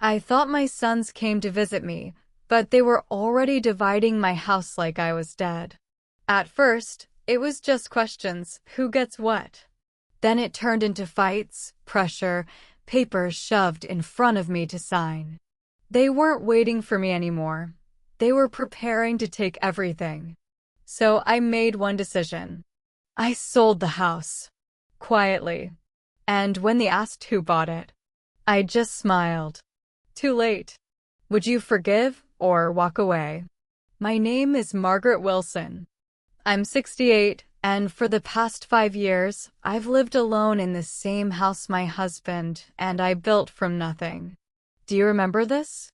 I thought my sons came to visit me, but they were already dividing my house like I was dead. At first, it was just questions, who gets what? Then it turned into fights, pressure, papers shoved in front of me to sign. They weren't waiting for me anymore. They were preparing to take everything. So I made one decision. I sold the house. Quietly. And when they asked who bought it, I just smiled. Too late. Would you forgive or walk away? My name is Margaret Wilson. I'm 68, and for the past 5 years, I've lived alone in the same house my husband and I built from nothing. Do you remember this?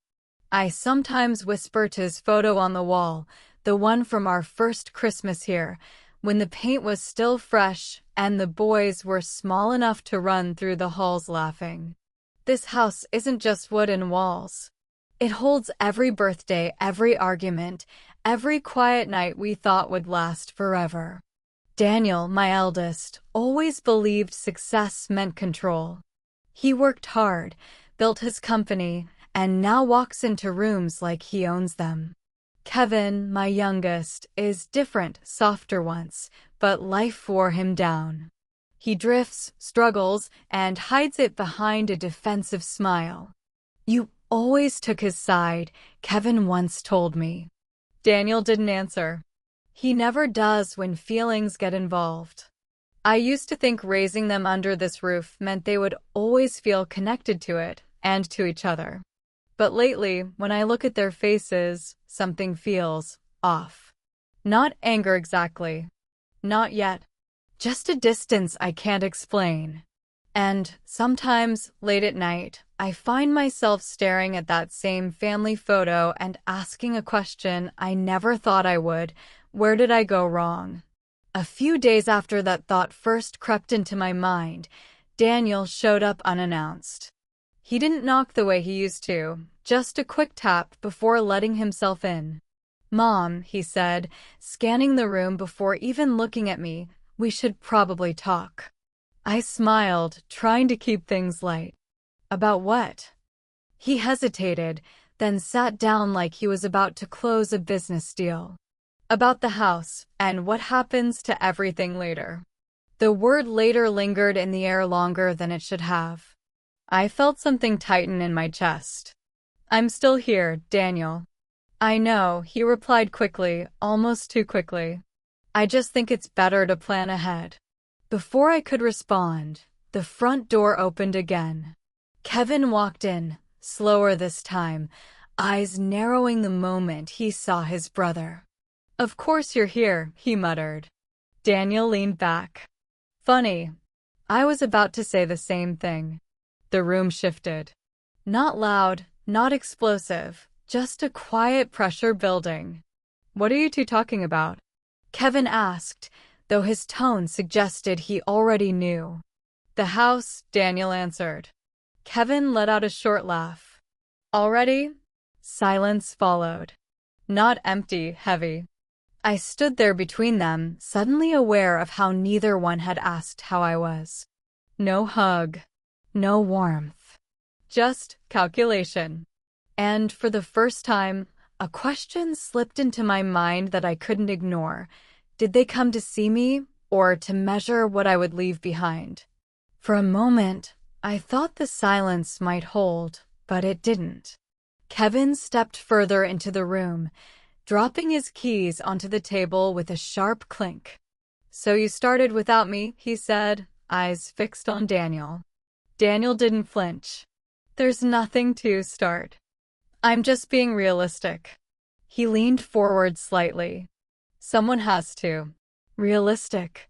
I sometimes whisper to his photo on the wall, the one from our first Christmas here, when the paint was still fresh and the boys were small enough to run through the halls laughing. This house isn't just wood and walls. It holds every birthday, every argument, every quiet night we thought would last forever. Daniel, my eldest, always believed success meant control. He worked hard, built his company, and now walks into rooms like he owns them. Kevin, my youngest, is different, softer once, but life wore him down. He drifts, struggles, and hides it behind a defensive smile. You always took his side, Kevin once told me. Daniel didn't answer. He never does when feelings get involved. I used to think raising them under this roof meant they would always feel connected to it and to each other. But lately, when I look at their faces, something feels off. Not anger exactly. Not yet. Just a distance I can't explain. And sometimes, late at night, I find myself staring at that same family photo and asking a question I never thought I would. Where did I go wrong? A few days after that thought first crept into my mind, Daniel showed up unannounced. He didn't knock the way he used to, just a quick tap before letting himself in. "Mom," he said, scanning the room before even looking at me, "we should probably talk." I smiled, trying to keep things light. About what? He hesitated, then sat down like he was about to close a business deal. About the house, and what happens to everything later. The word later lingered in the air longer than it should have. I felt something tighten in my chest. "I'm still here, Daniel." "I know," he replied quickly, almost too quickly. "I just think it's better to plan ahead." Before I could respond, the front door opened again. Kevin walked in, slower this time, eyes narrowing the moment he saw his brother. "Of course you're here," he muttered. Daniel leaned back. "Funny." I was about to say the same thing. The room shifted. Not loud, not explosive, just a quiet pressure building. "What are you two talking about?" Kevin asked, though his tone suggested he already knew. "The house," Daniel answered. Kevin let out a short laugh. "Already?" Silence followed. Not empty, heavy. I stood there between them, suddenly aware of how neither one had asked how I was. No hug. No warmth. Just calculation. And for the first time, a question slipped into my mind that I couldn't ignore. Did they come to see me, or to measure what I would leave behind? For a moment, I thought the silence might hold, but it didn't. Kevin stepped further into the room, dropping his keys onto the table with a sharp clink. "So you started without me," he said, eyes fixed on Daniel. Daniel didn't flinch. "There's nothing to start. I'm just being realistic." He leaned forward slightly. "Someone has to." "Realistic?"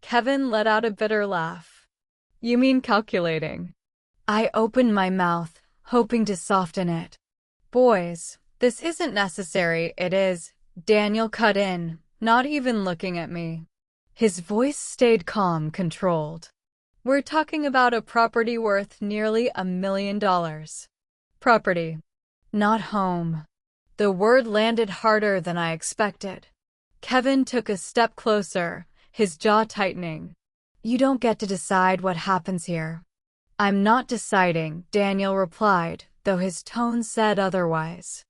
Kevin let out a bitter laugh. "You mean calculating?" I opened my mouth, hoping to soften it. "Boys, this isn't necessary, it is." Daniel cut in, not even looking at me. His voice stayed calm, controlled. "We're talking about a property worth nearly $1 million. Property. Not home." The word landed harder than I expected. Kevin took a step closer, his jaw tightening. "You don't get to decide what happens here." "I'm not deciding," Daniel replied, though his tone said otherwise.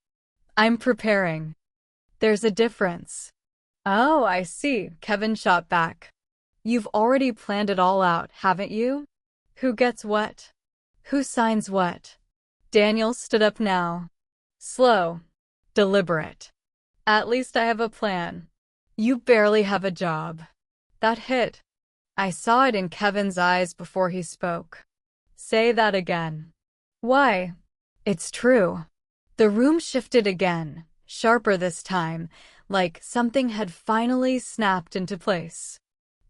I'm preparing. There's a difference. Oh, I see, Kevin shot back. You've already planned it all out, haven't you? Who gets what? Who signs what? Daniel stood up now. Slow. Deliberate. At least I have a plan. You barely have a job. That hit. I saw it in Kevin's eyes before he spoke. Say that again. Why? It's true. The room shifted again, sharper this time, like something had finally snapped into place.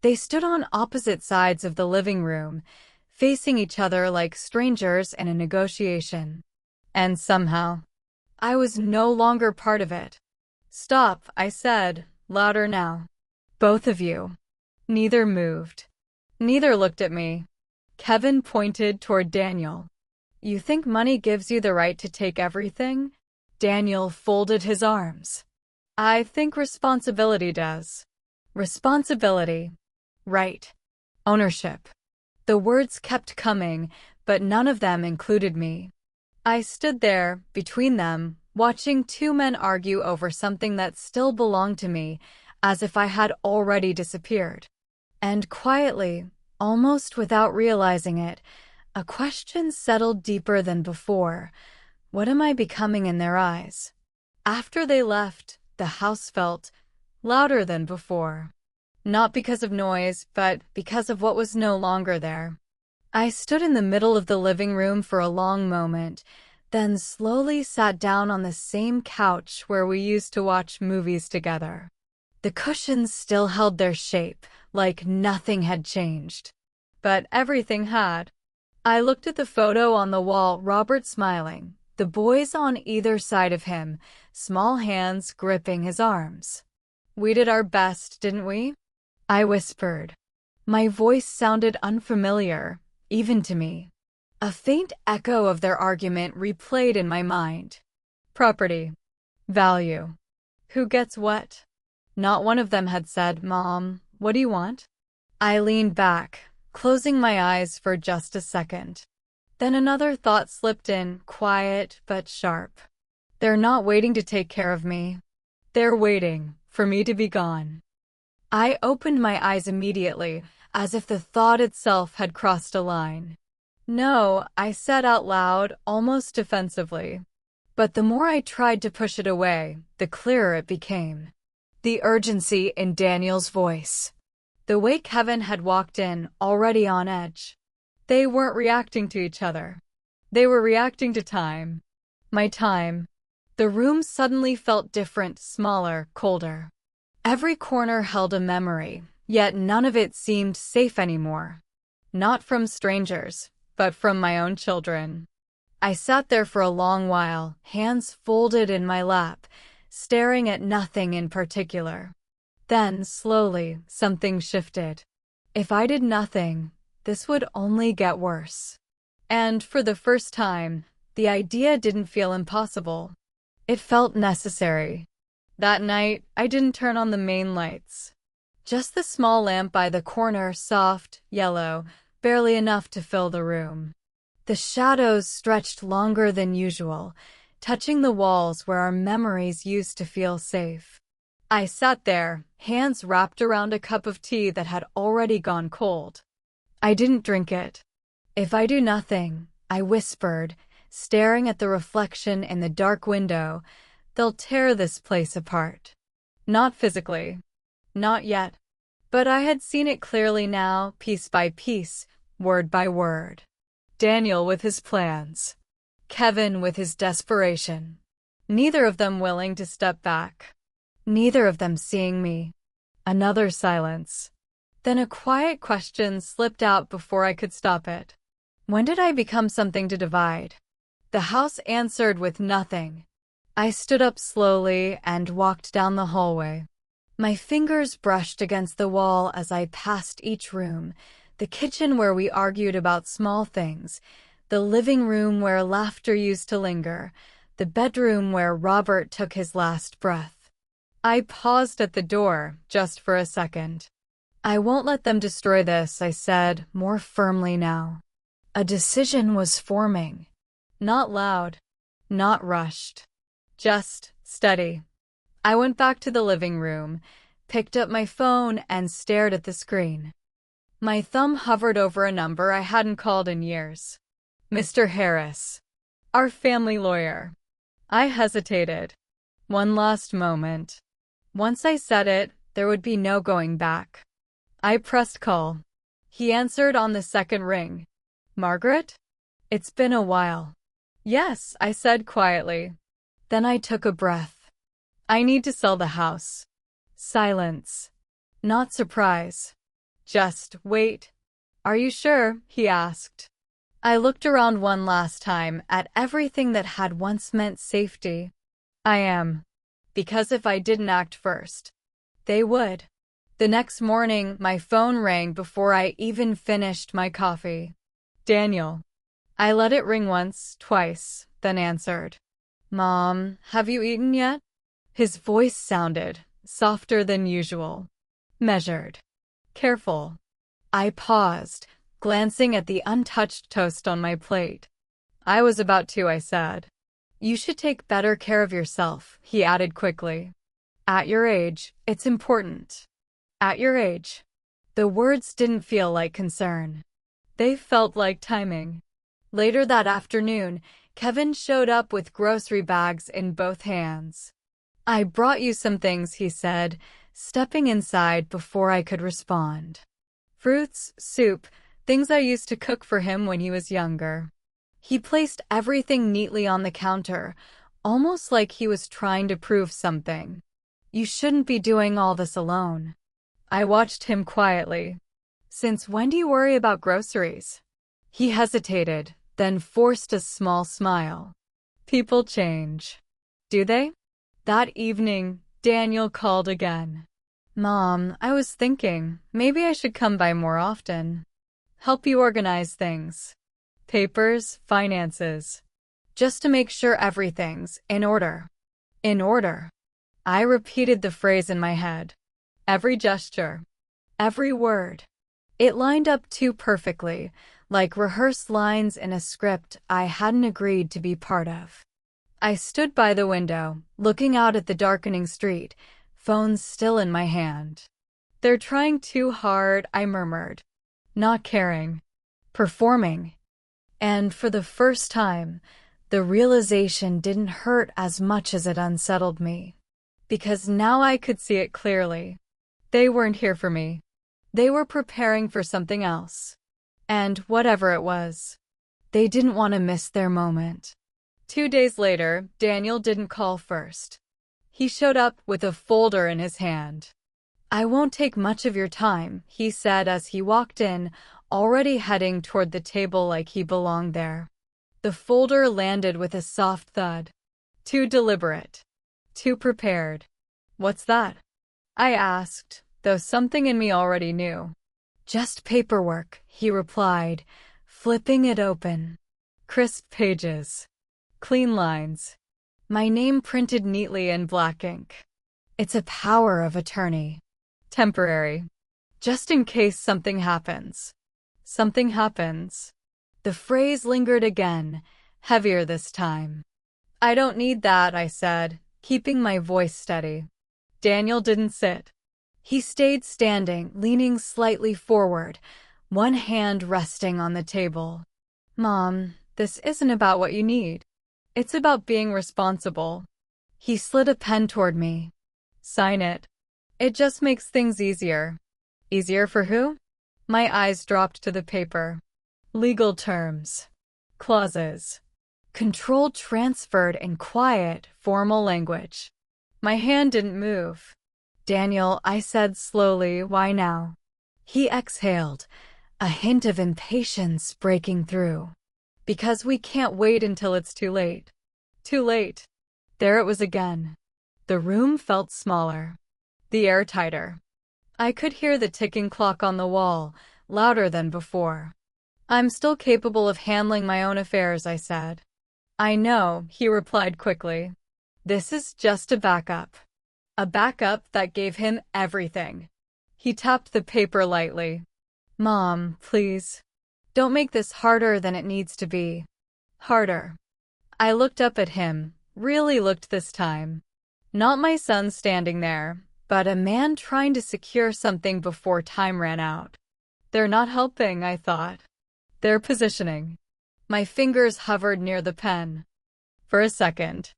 They stood on opposite sides of the living room, facing each other like strangers in a negotiation. And somehow, I was no longer part of it. Stop, I said, louder now. Both of you. Neither moved. Neither looked at me. Kevin pointed toward Daniel. You think money gives you the right to take everything? Daniel folded his arms. I think responsibility does. Responsibility. Right. Ownership. The words kept coming, but none of them included me. I stood there, between them, watching two men argue over something that still belonged to me, as if I had already disappeared. And quietly, almost without realizing it, a question settled deeper than before. What am I becoming in their eyes? After they left, the house felt louder than before. Not because of noise, but because of what was no longer there. I stood in the middle of the living room for a long moment, then slowly sat down on the same couch where we used to watch movies together. The cushions still held their shape, like nothing had changed. But everything had. I looked at the photo on the wall, Robert smiling, the boys on either side of him, small hands gripping his arms. We did our best, didn't we? I whispered. My voice sounded unfamiliar, even to me. A faint echo of their argument replayed in my mind. Property. Value. Who gets what? Not one of them had said, Mom, what do you want? I leaned back, closing my eyes for just a second. Then another thought slipped in, quiet but sharp. They're not waiting to take care of me. They're waiting for me to be gone. I opened my eyes immediately, as if the thought itself had crossed a line. No, I said out loud, almost defensively. But the more I tried to push it away, the clearer it became. The urgency in Daniel's voice. The way Kevin had walked in, already on edge. They weren't reacting to each other. They were reacting to time. My time. The room suddenly felt different, smaller, colder. Every corner held a memory, yet none of it seemed safe anymore. Not from strangers, but from my own children. I sat there for a long while, hands folded in my lap, staring at nothing in particular. Then, slowly, something shifted. If I did nothing, this would only get worse. And for the first time, the idea didn't feel impossible. It felt necessary. That night, I didn't turn on the main lights. Just the small lamp by the corner, soft, yellow, barely enough to fill the room. The shadows stretched longer than usual, touching the walls where our memories used to feel safe. I sat there, hands wrapped around a cup of tea that had already gone cold. I didn't drink it. If I do nothing, I whispered, staring at the reflection in the dark window, they'll tear this place apart. Not physically. Not yet. But I had seen it clearly now, piece by piece, word by word. Daniel with his plans. Kevin with his desperation. Neither of them willing to step back. Neither of them seeing me. Another silence. Then a quiet question slipped out before I could stop it. When did I become something to divide? The house answered with nothing. I stood up slowly and walked down the hallway. My fingers brushed against the wall as I passed each room, the kitchen where we argued about small things, the living room where laughter used to linger, the bedroom where Robert took his last breath. I paused at the door, just for a second. I won't let them destroy this, I said, more firmly now. A decision was forming. Not loud, not rushed, just steady. I went back to the living room, picked up my phone, and stared at the screen. My thumb hovered over a number I hadn't called in years. Mr. Harris, our family lawyer. I hesitated. One last moment. Once I said it, there would be no going back. I pressed call. He answered on the second ring. Margaret? It's been a while. Yes, I said quietly. Then I took a breath. I need to sell the house. Silence. Not surprise. Just wait. Are you sure? He asked. I looked around one last time at everything that had once meant safety. I am. Because if I didn't act first, they would. The next morning, my phone rang before I even finished my coffee. Daniel. I let it ring once, twice, then answered. Mom, have you eaten yet? His voice sounded softer than usual. Measured. Careful. I paused, glancing at the untouched toast on my plate. I was about to, I said. You should take better care of yourself, he added quickly. At your age, it's important. At your age. The words didn't feel like concern. They felt like timing. Later that afternoon, Kevin showed up with grocery bags in both hands. I brought you some things, he said, stepping inside before I could respond. Fruits, soup, things I used to cook for him when he was younger. He placed everything neatly on the counter, almost like he was trying to prove something. You shouldn't be doing all this alone. I watched him quietly. Since when do you worry about groceries? He hesitated, then forced a small smile. People change. Do they? That evening, Daniel called again. Mom, I was thinking, maybe I should come by more often. Help you organize things. Papers, finances. Just to make sure everything's in order. In order. I repeated the phrase in my head. Every gesture. Every word. It lined up too perfectly, like rehearsed lines in a script I hadn't agreed to be part of. I stood by the window, looking out at the darkening street, phone still in my hand. They're trying too hard, I murmured. Not caring. Performing. And for the first time, the realization didn't hurt as much as it unsettled me. Because now I could see it clearly. They weren't here for me. They were preparing for something else. And whatever it was, they didn't want to miss their moment. 2 days later, Daniel didn't call first. He showed up with a folder in his hand. I won't take much of your time, he said as he walked in, already heading toward the table like he belonged there. The folder landed with a soft thud. Too deliberate. Too prepared. What's that? I asked, though something in me already knew. Just paperwork, he replied, flipping it open. Crisp pages. Clean lines. My name printed neatly in black ink. It's a power of attorney. Temporary. Just in case something happens. Something happens. The phrase lingered again, heavier this time. I don't need that, I said, keeping my voice steady. Daniel didn't sit. He stayed standing, leaning slightly forward, one hand resting on the table. Mom, this isn't about what you need. It's about being responsible. He slid a pen toward me. Sign it. It just makes things easier. Easier for who? My eyes dropped to the paper. Legal terms. Clauses. Control transferred in quiet, formal language. My hand didn't move. Daniel, I said slowly, why now? He exhaled, a hint of impatience breaking through. Because we can't wait until it's too late. Too late. There it was again. The room felt smaller. The air tighter. I could hear the ticking clock on the wall, louder than before. I'm still capable of handling my own affairs, I said. I know, he replied quickly. This is just a backup. A backup that gave him everything. He tapped the paper lightly. Mom, please. Don't make this harder than it needs to be. Harder. I looked up at him, really looked this time. Not my son standing there, but a man trying to secure something before time ran out. They're not helping, I thought. They're positioning. My fingers hovered near the pen. For a second,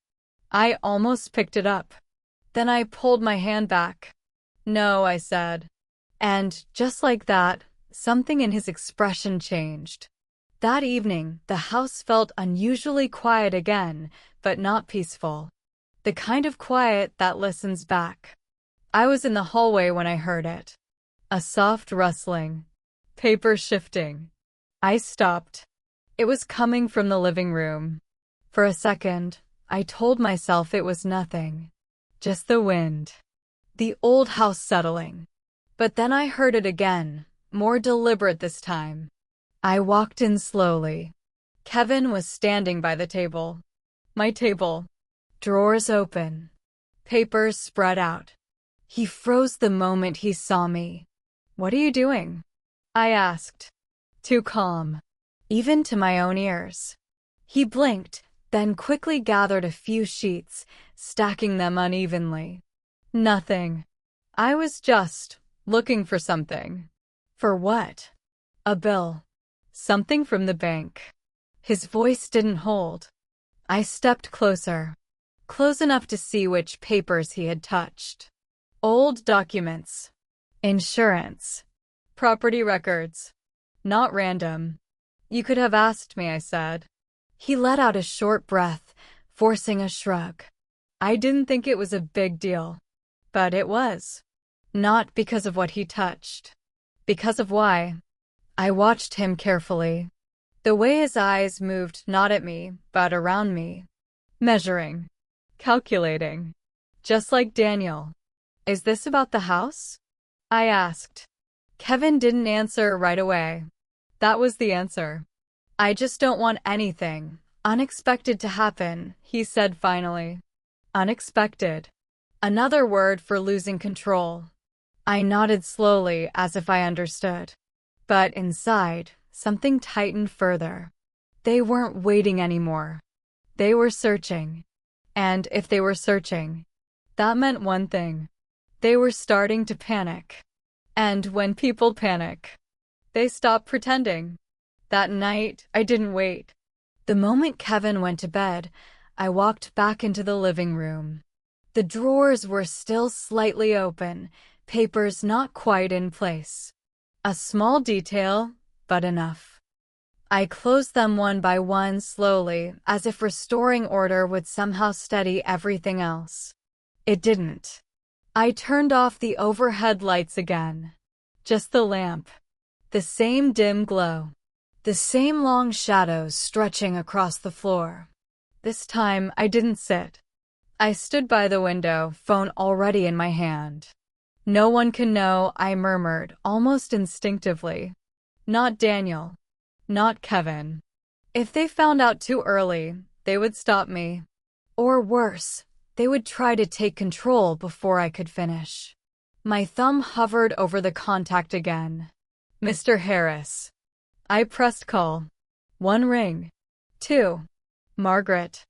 I almost picked it up. Then I pulled my hand back. No, I said. And just like that, something in his expression changed. That evening, the house felt unusually quiet again, but not peaceful. The kind of quiet that listens back. I was in the hallway when I heard it. A soft rustling. Paper shifting. I stopped. It was coming from the living room. For a second, I told myself it was nothing. Just the wind. The old house settling. But then I heard it again, more deliberate this time. I walked in slowly. Kevin was standing by the table. My table. Drawers open. Papers spread out. He froze the moment he saw me. "What are you doing?" I asked. Too calm, even to my own ears. He blinked, then quickly gathered a few sheets, stacking them unevenly. Nothing. I was just looking for something. For what? A bill. Something from the bank. His voice didn't hold. I stepped closer. Close enough to see which papers he had touched. Old documents. Insurance. Property records. Not random. You could have asked me, I said. He let out a short breath, forcing a shrug. I didn't think it was a big deal. But it was. Not because of what he touched. Because of why. I watched him carefully. The way his eyes moved not at me, but around me. Measuring. Calculating. Just like Daniel. "Is this about the house?" I asked. Kevin didn't answer right away. That was the answer. "I just don't want anything unexpected to happen," he said finally. Unexpected. Another word for losing control. I nodded slowly as if I understood. But inside, something tightened further. They weren't waiting anymore. They were searching. And if they were searching, that meant one thing. They were starting to panic. And when people panic, they stop pretending. That night, I didn't wait. The moment Kevin went to bed, I walked back into the living room. The drawers were still slightly open, papers not quite in place. A small detail, but enough. I closed them one by one slowly, as if restoring order would somehow steady everything else. It didn't. I turned off the overhead lights again. Just the lamp. The same dim glow. The same long shadows stretching across the floor. This time, I didn't sit. I stood by the window, phone already in my hand. "No one can know," I murmured, almost instinctively. Not Daniel. Not Kevin. If they found out too early, they would stop me. Or worse, they would try to take control before I could finish. My thumb hovered over the contact again. "Mr. Harris." I pressed call. 1 ring. 2. "Margaret."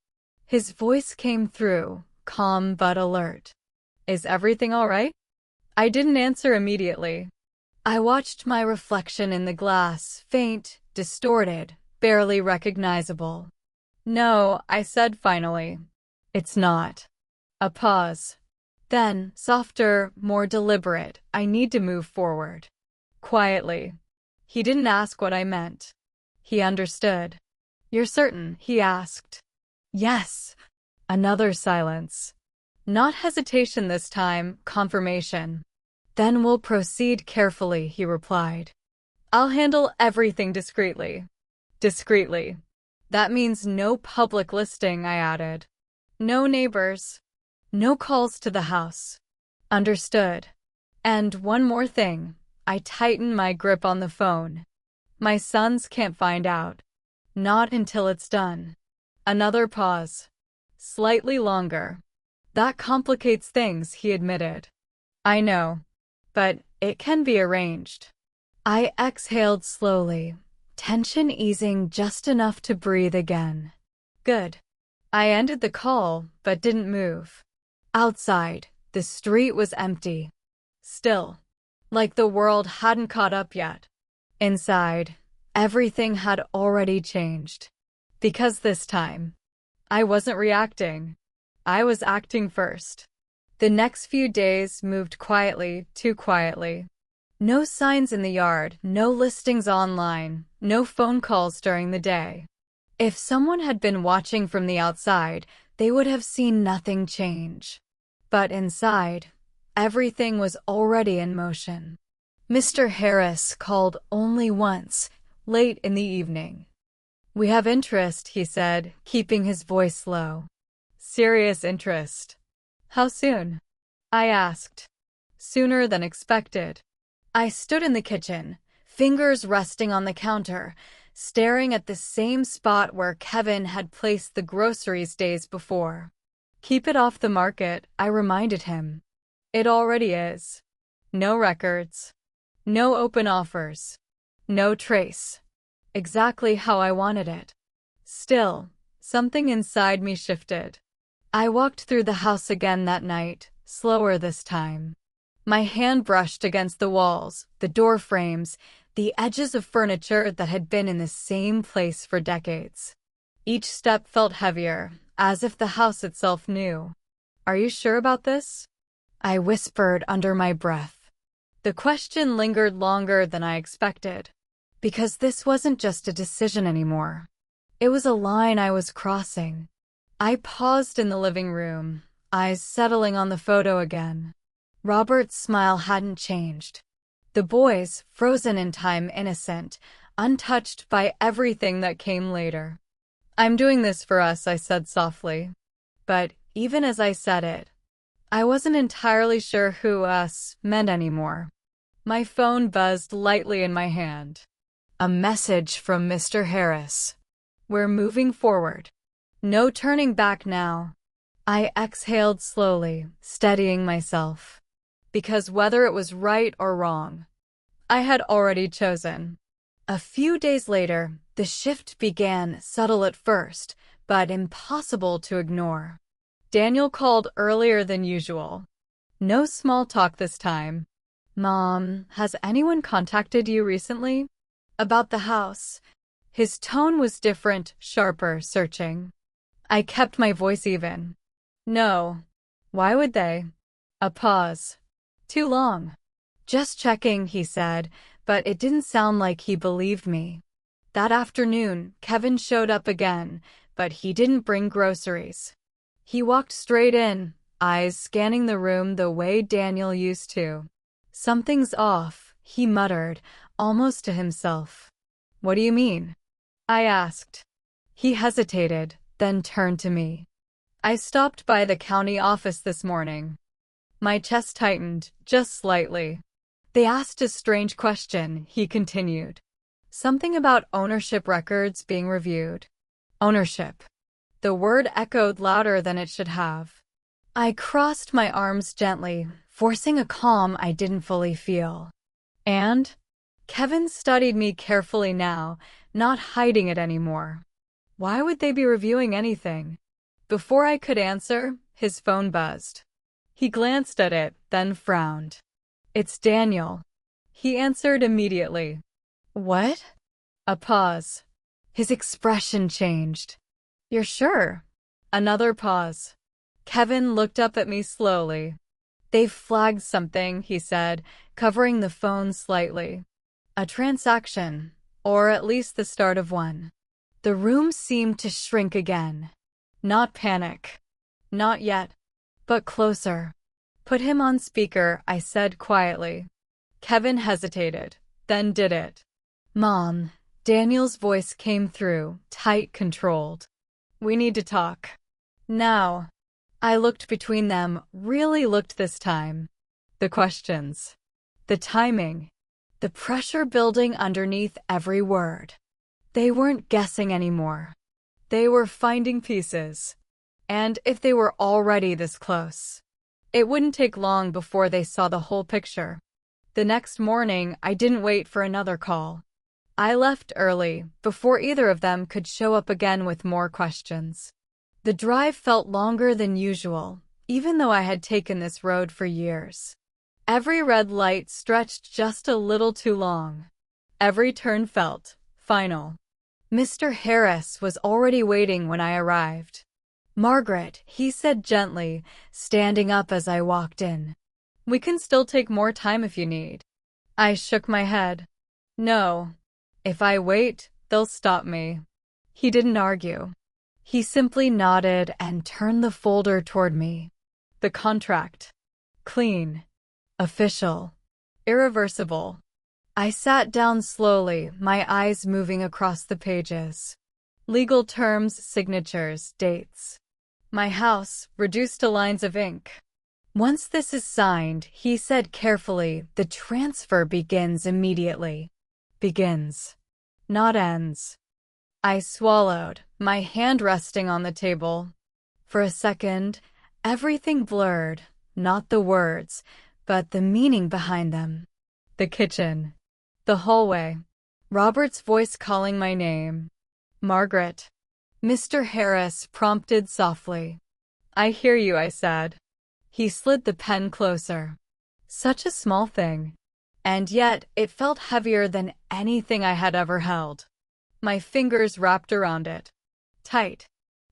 His voice came through, calm but alert. "Is everything all right?" I didn't answer immediately. I watched my reflection in the glass, faint, distorted, barely recognizable. "No," I said finally. "It's not." A pause. Then, softer, more deliberate, "I need to move forward." Quietly. He didn't ask what I meant. He understood. "You're certain?" he asked. "Yes." Another silence. Not hesitation this time, confirmation. "Then we'll proceed carefully," he replied. "I'll handle everything discreetly." Discreetly. That means no public listing, I added. No neighbors. No calls to the house. Understood. And one more thing. I tighten my grip on the phone. My sons can't find out. Not until it's done. Another pause. Slightly longer. "That complicates things," he admitted. "I know. But it can be arranged." I exhaled slowly, tension easing just enough to breathe again. "Good." I ended the call, but didn't move. Outside, the street was empty. Still, like the world hadn't caught up yet. Inside, everything had already changed. Because this time, I wasn't reacting. I was acting first. The next few days moved quietly, too quietly. No signs in the yard, no listings online, no phone calls during the day. If someone had been watching from the outside, they would have seen nothing change. But inside, everything was already in motion. Mr. Harris called only once, late in the evening. "We have interest," he said, keeping his voice low. "Serious interest." "How soon?" I asked. "Sooner than expected." I stood in the kitchen, fingers resting on the counter, staring at the same spot where Kevin had placed the groceries days before. "Keep it off the market," I reminded him. "It already is. No records. No open offers. No trace. Exactly how I wanted it." Still, something inside me shifted. I walked through the house again that night, slower this time. My hand brushed against the walls, the door frames, the edges of furniture that had been in the same place for decades. Each step felt heavier, as if the house itself knew. "Are you sure about this?" I whispered under my breath. The question lingered longer than I expected, because this wasn't just a decision anymore. It was a line I was crossing. I paused in the living room, eyes settling on the photo again. Robert's smile hadn't changed. The boys, frozen in time, innocent, untouched by everything that came later. "I'm doing this for us," I said softly. But even as I said it, I wasn't entirely sure who us meant anymore. My phone buzzed lightly in my hand. A message from Mr. Harris. "We're moving forward. No turning back now." I exhaled slowly, steadying myself. Because whether it was right or wrong, I had already chosen. A few days later, the shift began, subtle at first, but impossible to ignore. Daniel called earlier than usual. No small talk this time. "Mom, has anyone contacted you recently?" "About the house." His tone was different, sharper, searching. I kept my voice even. "No. Why would they?" A pause. "Too long." "Just checking," he said, but it didn't sound like he believed me. That afternoon, Kevin showed up again, but he didn't bring groceries. He walked straight in, eyes scanning the room the way Daniel used to. "Something's off," he muttered, almost to himself. "What do you mean?" I asked. He hesitated, then turned to me. "I stopped by the county office this morning." My chest tightened, just slightly. "They asked a strange question," he continued. "Something about ownership records being reviewed." Ownership. The word echoed louder than it should have. I crossed my arms gently, forcing a calm I didn't fully feel. "And?" Kevin studied me carefully now, not hiding it anymore. "Why would they be reviewing anything?" Before I could answer, his phone buzzed. He glanced at it, then frowned. "It's Daniel." He answered immediately. "What?" A pause. His expression changed. "You're sure?" Another pause. Kevin looked up at me slowly. "They've flagged something," he said, covering the phone slightly. "A transaction, or at least the start of one." The room seemed to shrink again. Not panic. Not yet. But closer. "Put him on speaker," I said quietly. Kevin hesitated, then did it. "Mom," Daniel's voice came through, tight, controlled. "We need to talk. Now." I looked between them, really looked this time. The questions. The timing. The pressure building underneath every word. They weren't guessing anymore. They were finding pieces. And if they were already this close, it wouldn't take long before they saw the whole picture. The next morning, I didn't wait for another call. I left early, before either of them could show up again with more questions. The drive felt longer than usual, even though I had taken this road for years. Every red light stretched just a little too long. Every turn felt final. Mr. Harris was already waiting when I arrived. "Margaret," he said gently, standing up as I walked in. "We can still take more time if you need." I shook my head. "No. If I wait, they'll stop me." He didn't argue. He simply nodded and turned the folder toward me. The contract. Clean. Official. Irreversible. I sat down slowly, my eyes moving across the pages. Legal terms, signatures, dates. My house, reduced to lines of ink. "Once this is signed," he said carefully, "the transfer begins immediately." Begins. Not ends. I swallowed, my hand resting on the table. For a second, everything blurred, not the words, but the meaning behind them. The kitchen. The hallway. Robert's voice calling my name. "Margaret." Mr. Harris prompted softly. "I hear you," I said. He slid the pen closer. Such a small thing. And yet, it felt heavier than anything I had ever held. My fingers wrapped around it. Tight.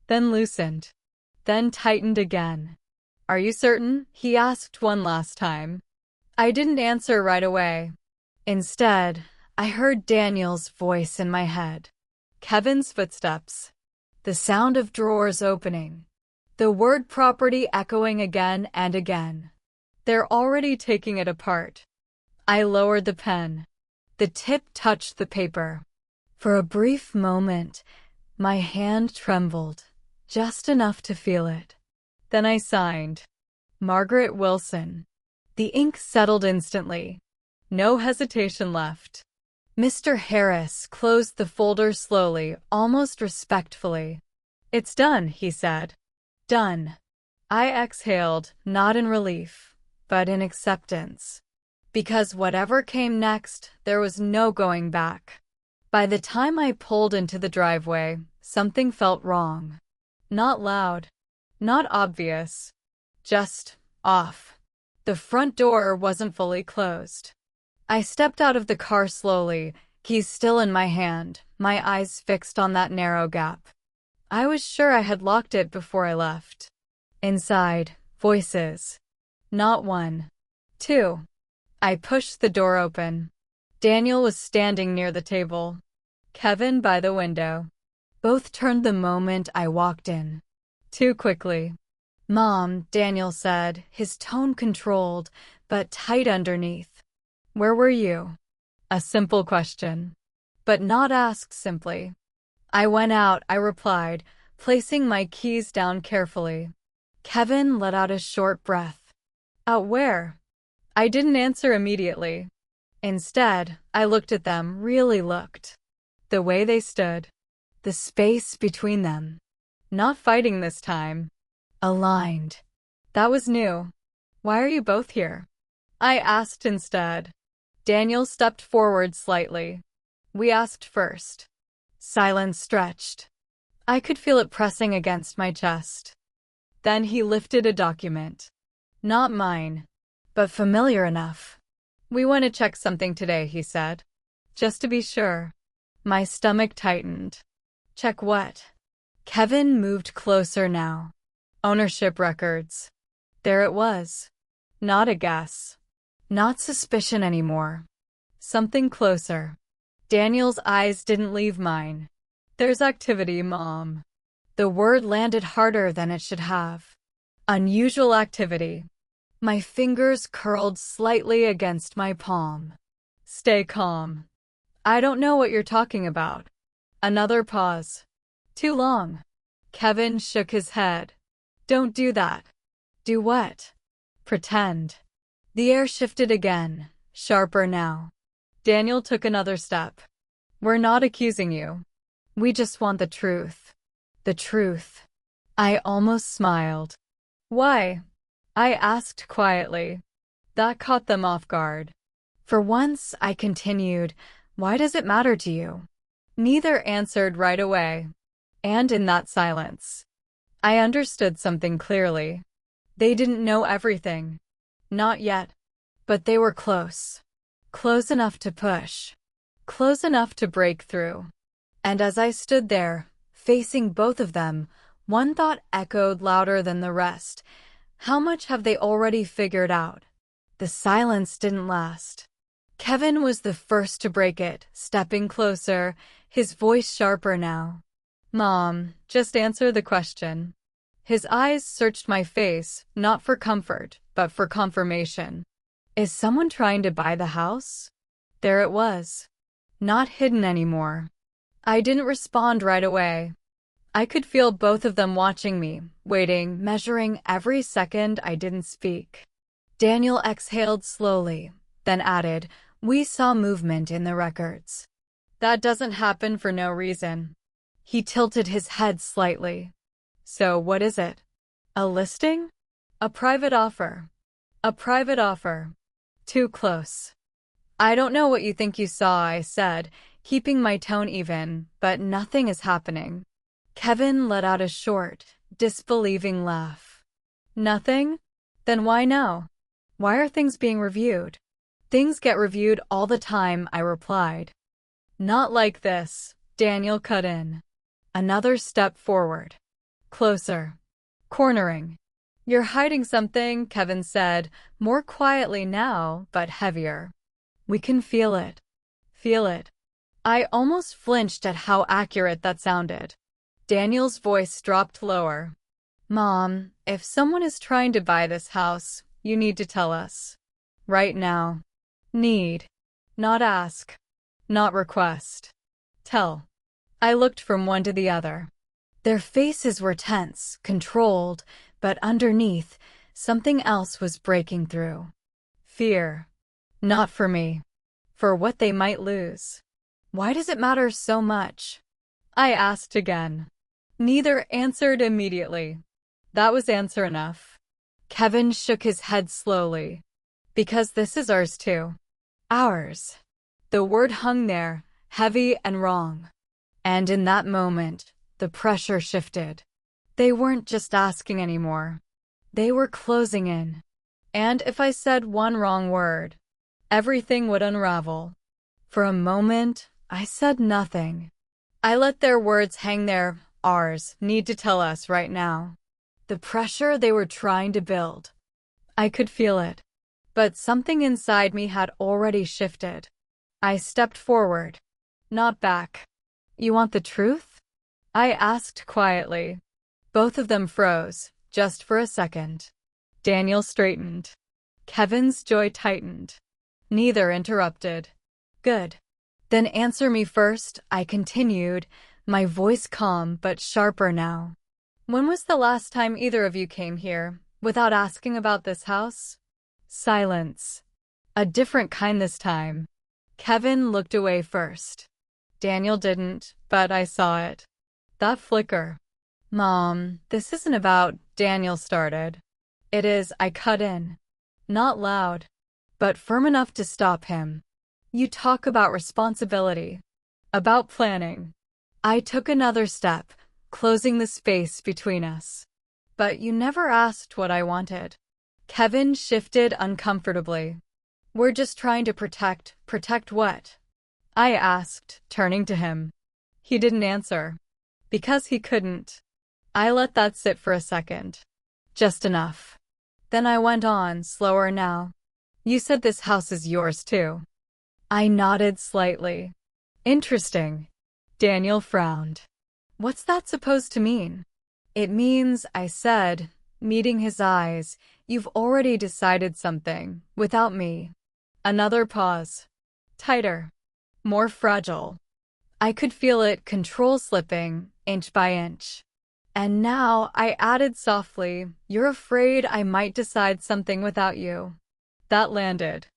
Then loosened. Then tightened again. "Are you certain?" he asked one last time. I didn't answer right away. Instead, I heard Daniel's voice in my head. Kevin's footsteps. The sound of drawers opening. The word property echoing again and again. They're already taking it apart. I lowered the pen. The tip touched the paper. For a brief moment, my hand trembled, just enough to feel it. Then I signed. Margaret Wilson. The ink settled instantly. No hesitation left. Mr. Harris closed the folder slowly, almost respectfully. "It's done," he said. Done. I exhaled, not in relief, but in acceptance. Because whatever came next, there was no going back. By the time I pulled into the driveway, something felt wrong. Not loud. Not obvious. Just off. The front door wasn't fully closed. I stepped out of the car slowly, keys still in my hand, my eyes fixed on that narrow gap. I was sure I had locked it before I left. Inside, voices. Not one. Two. I pushed the door open. Daniel was standing near the table. Kevin by the window. Both turned the moment I walked in. Too quickly. "Mom," Daniel said, his tone controlled, but tight underneath. "Where were you?" A simple question. But not asked simply. "I went out," I replied, placing my keys down carefully. Kevin let out a short breath. "Out where?" I didn't answer immediately. Instead, I looked at them, really looked. The way they stood. The space between them. Not fighting this time. Aligned. That was new. "Why are you both here?" I asked instead. Daniel stepped forward slightly. "We asked first." Silence stretched. I could feel it pressing against my chest. Then he lifted a document. Not mine, but familiar enough. "We want to check something today," he said. "Just to be sure." My stomach tightened. Check what? Kevin moved closer now. Ownership records. There it was. Not a guess. Not suspicion anymore. Something closer. Daniel's eyes didn't leave mine. "There's activity, Mom." The word landed harder than it should have. Unusual activity. My fingers curled slightly against my palm. "Stay calm. I don't know what you're talking about." Another pause. "Too long." Kevin shook his head. "Don't do that." "Do what?" "Pretend." The air shifted again, sharper now. Daniel took another step. "We're not accusing you. We just want the truth." The truth. I almost smiled. "Why?" I asked quietly. That caught them off guard. For once, I continued, "Why does it matter to you?" Neither answered right away. And in that silence, I understood something clearly. They didn't know everything. Not yet. But they were close. Close enough to push. Close enough to break through. And as I stood there, facing both of them, one thought echoed louder than the rest. How much have they already figured out? The silence didn't last. Kevin was the first to break it, stepping closer, his voice sharper now. Mom, just answer the question. His eyes searched my face, not for comfort, but for confirmation. Is someone trying to buy the house? There it was. Not hidden anymore. I didn't respond right away. I could feel both of them watching me, waiting, measuring every second I didn't speak. Daniel exhaled slowly, then added, "We saw movement in the records. That doesn't happen for no reason." He tilted his head slightly. So what is it? A listing? A private offer. A private offer. Too close. I don't know what you think you saw, I said, keeping my tone even, but nothing is happening. Kevin let out a short, disbelieving laugh. Nothing? Then why now? Why are things being reviewed? Things get reviewed all the time, I replied. Not like this, Daniel cut in. Another step forward. Closer. Cornering. You're hiding something, Kevin said, more quietly now, but heavier. We can feel it. Feel it. I almost flinched at how accurate that sounded. Daniel's voice dropped lower. Mom, if someone is trying to buy this house, you need to tell us. Right now. Need. Not ask. Not request. Tell. I looked from one to the other. Their faces were tense, controlled, but underneath, something else was breaking through. Fear. Not for me. For what they might lose. Why does it matter so much? I asked again. Neither answered immediately. That was answer enough. Kevin shook his head slowly. Because this is ours too. Ours. The word hung there, heavy and wrong. And in that moment, the pressure shifted. They weren't just asking anymore. They were closing in. And if I said one wrong word, everything would unravel. For a moment, I said nothing. I let their words hang there. Ours, need to tell us right now. The pressure they were trying to build. I could feel it. But something inside me had already shifted. I stepped forward. Not back. You want the truth? I asked quietly. Both of them froze, just for a second. Daniel straightened. Kevin's jaw tightened. Neither interrupted. Good. Then answer me first, I continued, my voice calm but sharper now. When was the last time either of you came here, without asking about this house? Silence. A different kind this time. Kevin looked away first. Daniel didn't, but I saw it. That flicker. Mom, this isn't about, Daniel started. It is, I cut in. Not loud, but firm enough to stop him. You talk about responsibility. About planning. I took another step, closing the space between us. But you never asked what I wanted. Kevin shifted uncomfortably. We're just trying to protect. Protect what? I asked, turning to him. He didn't answer. Because he couldn't. I let that sit for a second. Just enough. Then I went on, slower now. You said this house is yours too. I nodded slightly. Interesting. Daniel frowned. What's that supposed to mean? It means, I said, meeting his eyes, you've already decided something, without me. Another pause. Tighter. More fragile. I could feel it, control slipping, inch by inch. And now, I added softly, you're afraid I might decide something without you. That landed.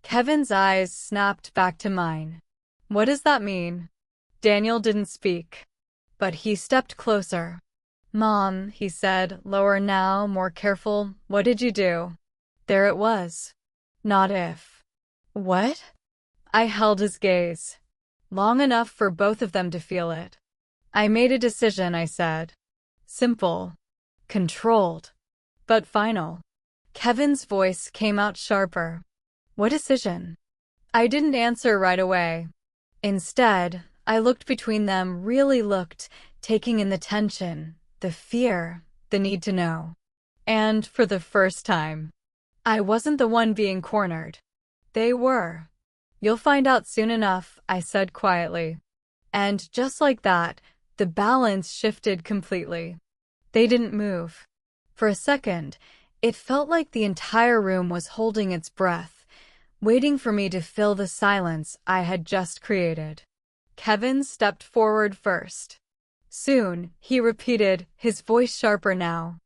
Kevin's eyes snapped back to mine. What does that mean? Daniel didn't speak. But he stepped closer. Mom, he said, lower now, more careful, what did you do? There it was. Not if. What? I held his gaze. Long enough for both of them to feel it. I made a decision, I said. Simple. controlled, but final. Kevin's voice came out sharper. What decision? I didn't answer right away. Instead, I looked between them, really looked, taking in the tension, the fear, the need to know. And for the first time, I wasn't the one being cornered. They were. You'll find out soon enough, I said quietly. And just like that, the balance shifted completely. They didn't move. For a second, it felt like the entire room was holding its breath, waiting for me to fill the silence I had just created. Kevin stepped forward first. Soon, he repeated, his voice sharper now.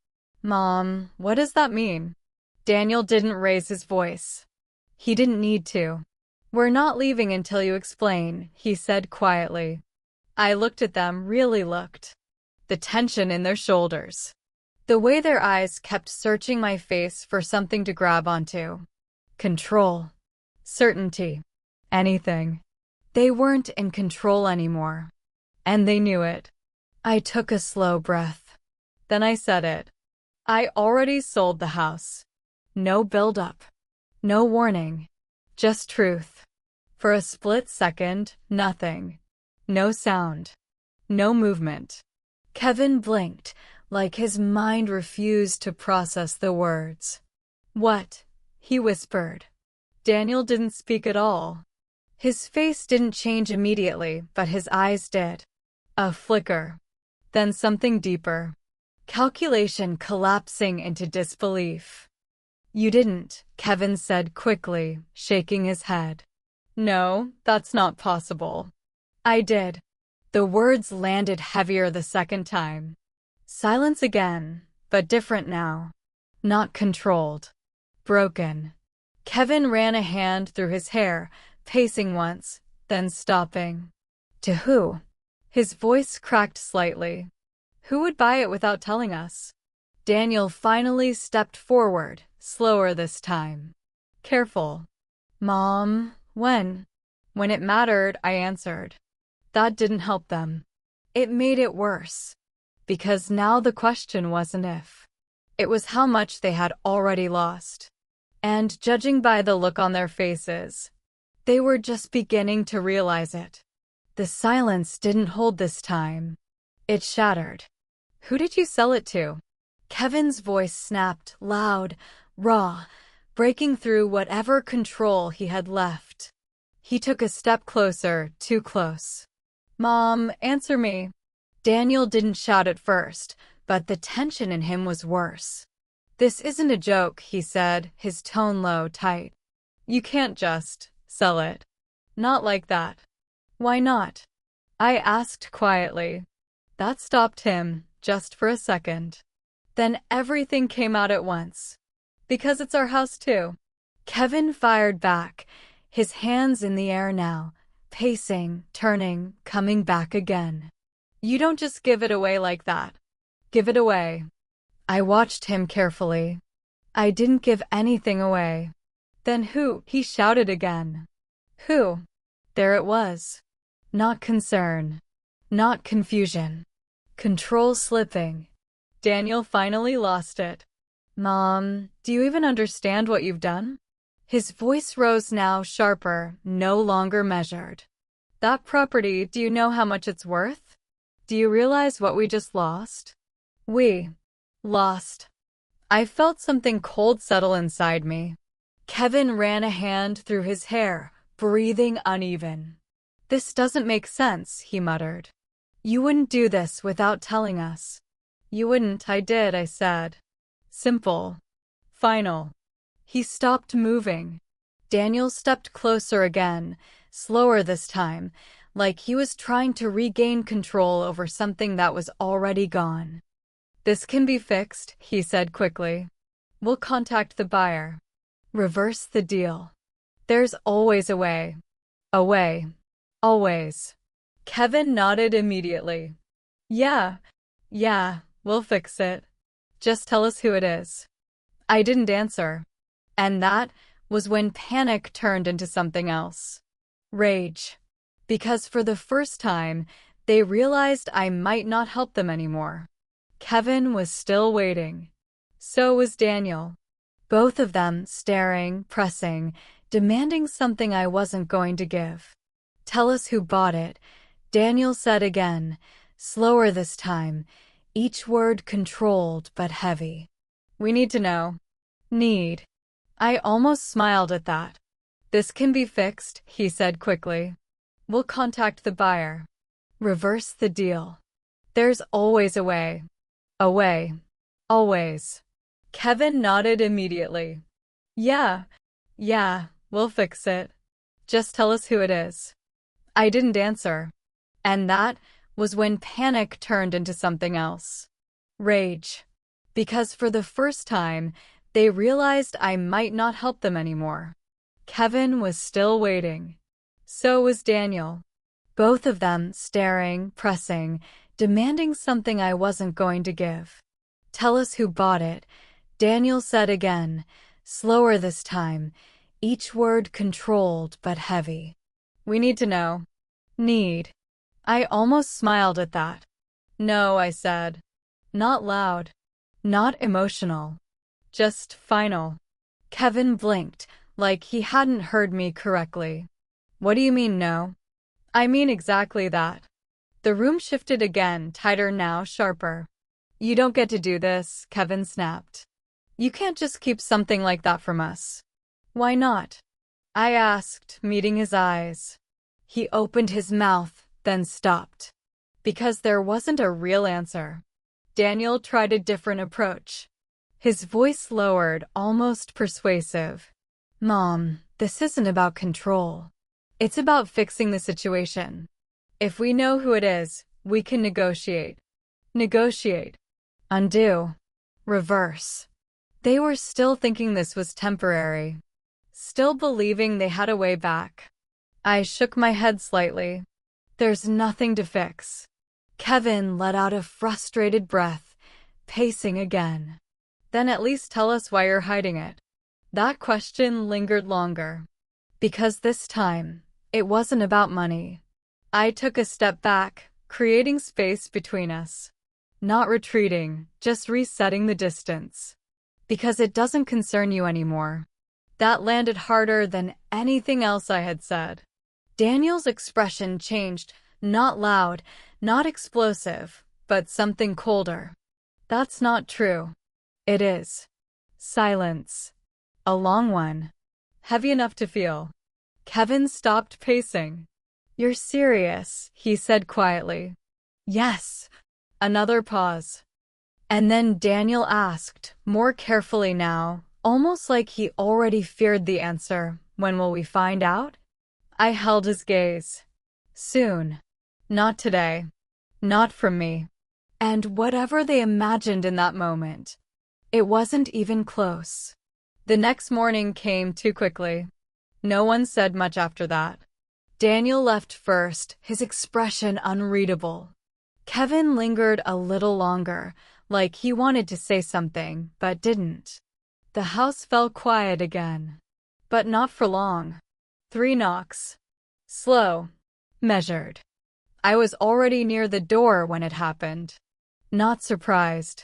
Mom, what does that mean? Daniel didn't raise his voice. He didn't need to. We're not leaving until you explain, he said quietly. I looked at them, really looked. The tension in their shoulders. The way their eyes kept searching my face for something to grab onto. Control. Certainty. Anything. They weren't in control anymore. And they knew it. I took a slow breath. Then I said it. I already sold the house. No build-up. No warning. Just truth. For a split second, nothing. No sound. No movement. Kevin blinked, like his mind refused to process the words. What? He whispered. Daniel didn't speak at all. His face didn't change immediately, but his eyes did. A flicker. Then something deeper. Calculation collapsing into disbelief. You didn't, Kevin said quickly, shaking his head. No, that's not possible. I did. The words landed heavier the second time. Silence again, but different now. Not controlled. Broken. Kevin ran a hand through his hair, pacing once, then stopping. To who? His voice cracked slightly. Who would buy it without telling us? Daniel finally stepped forward, slower this time. Careful. Mom, when? When it mattered, I answered. That didn't help them. It made it worse. Because now the question wasn't if. It was how much they had already lost. And judging by the look on their faces, they were just beginning to realize it. The silence didn't hold this time. It shattered. Who did you sell it to? Kevin's voice snapped, loud, raw, breaking through whatever control he had left. He took a step closer, too close. Mom, answer me. Daniel didn't shout at first, but the tension in him was worse. This isn't a joke, he said, his tone low, tight. You can't just sell it. Not like that. Why not? I asked quietly. That stopped him, just for a second. Then everything came out at once. Because it's our house too. Kevin fired back, his hands in the air now, pacing, turning, coming back again. You don't just give it away like that. Give it away. I watched him carefully. I didn't give anything away. Then who? He shouted again. Who? There it was. Not concern. Not confusion. Control slipping. Daniel finally lost it. Mom, do you even understand what you've done? His voice rose now, sharper, no longer measured. That property, do you know how much it's worth? Do you realize what we just lost? We lost. I felt something cold settle inside me. Kevin ran a hand through his hair, breathing uneven. This doesn't make sense, he muttered. You wouldn't do this without telling us. You wouldn't, I did, I said. Simple. Final. He stopped moving. Daniel stepped closer again, slower this time, like he was trying to regain control over something that was already gone. This can be fixed, he said quickly. We'll contact the buyer. Reverse the deal. There's always a way. A way. Always. Kevin nodded immediately. Yeah, we'll fix it. Just tell us who it is. I didn't answer. And that was when panic turned into something else. Rage. Because for the first time, they realized I might not help them anymore. Kevin was still waiting. So was Daniel. Both of them staring, pressing, demanding something I wasn't going to give. Tell us who bought it, Daniel said again, slower this time, each word controlled but heavy. We need to know. Need. I almost smiled at that. This can be fixed, he said quickly. We'll contact the buyer. Reverse the deal. There's always a way. A way. Always. Kevin nodded immediately. Yeah, we'll fix it. Just tell us who it is. I didn't answer. And that was when panic turned into something else. Rage. Because for the first time, they realized I might not help them anymore. Kevin was still waiting. So was Daniel. Both of them staring, pressing, demanding something I wasn't going to give. Tell us who bought it, Daniel said again, slower this time, each word controlled but heavy. We need to know. Need. I almost smiled at that. No, I said. Not loud. Not emotional. Just final. Kevin blinked, like he hadn't heard me correctly. What do you mean no? I mean exactly that. The room shifted again, tighter now, sharper. You don't get to do this, Kevin snapped. You can't just keep something like that from us. Why not? I asked, meeting his eyes. He opened his mouth, then stopped. Because there wasn't a real answer. Daniel tried a different approach. His voice lowered, almost persuasive. Mom, this isn't about control. It's about fixing the situation. If we know who it is, we can negotiate. Negotiate. Undo. Reverse. They were still thinking this was temporary. Still believing they had a way back. I shook my head slightly. There's nothing to fix. Kevin let out a frustrated breath, pacing again. Then at least tell us why you're hiding it. That question lingered longer. Because this time, it wasn't about money. I took a step back, creating space between us. Not retreating, just resetting the distance. Because it doesn't concern you anymore. That landed harder than anything else I had said. Daniel's expression changed, not loud, not explosive, but something colder. That's not true. It is. Silence. A long one. Heavy enough to feel. Kevin stopped pacing. You're serious, he said quietly. Yes. Another pause. And then Daniel asked, more carefully now, almost like he already feared the answer, when will we find out? I held his gaze. Soon. Not today. Not from me. And whatever they imagined in that moment, it wasn't even close. The next morning came too quickly. No one said much after that. Daniel left first, his expression unreadable. Kevin lingered a little longer, like he wanted to say something, but didn't. The house fell quiet again. But not for long. 3 knocks. Slow. Measured. I was already near the door when it happened. Not surprised.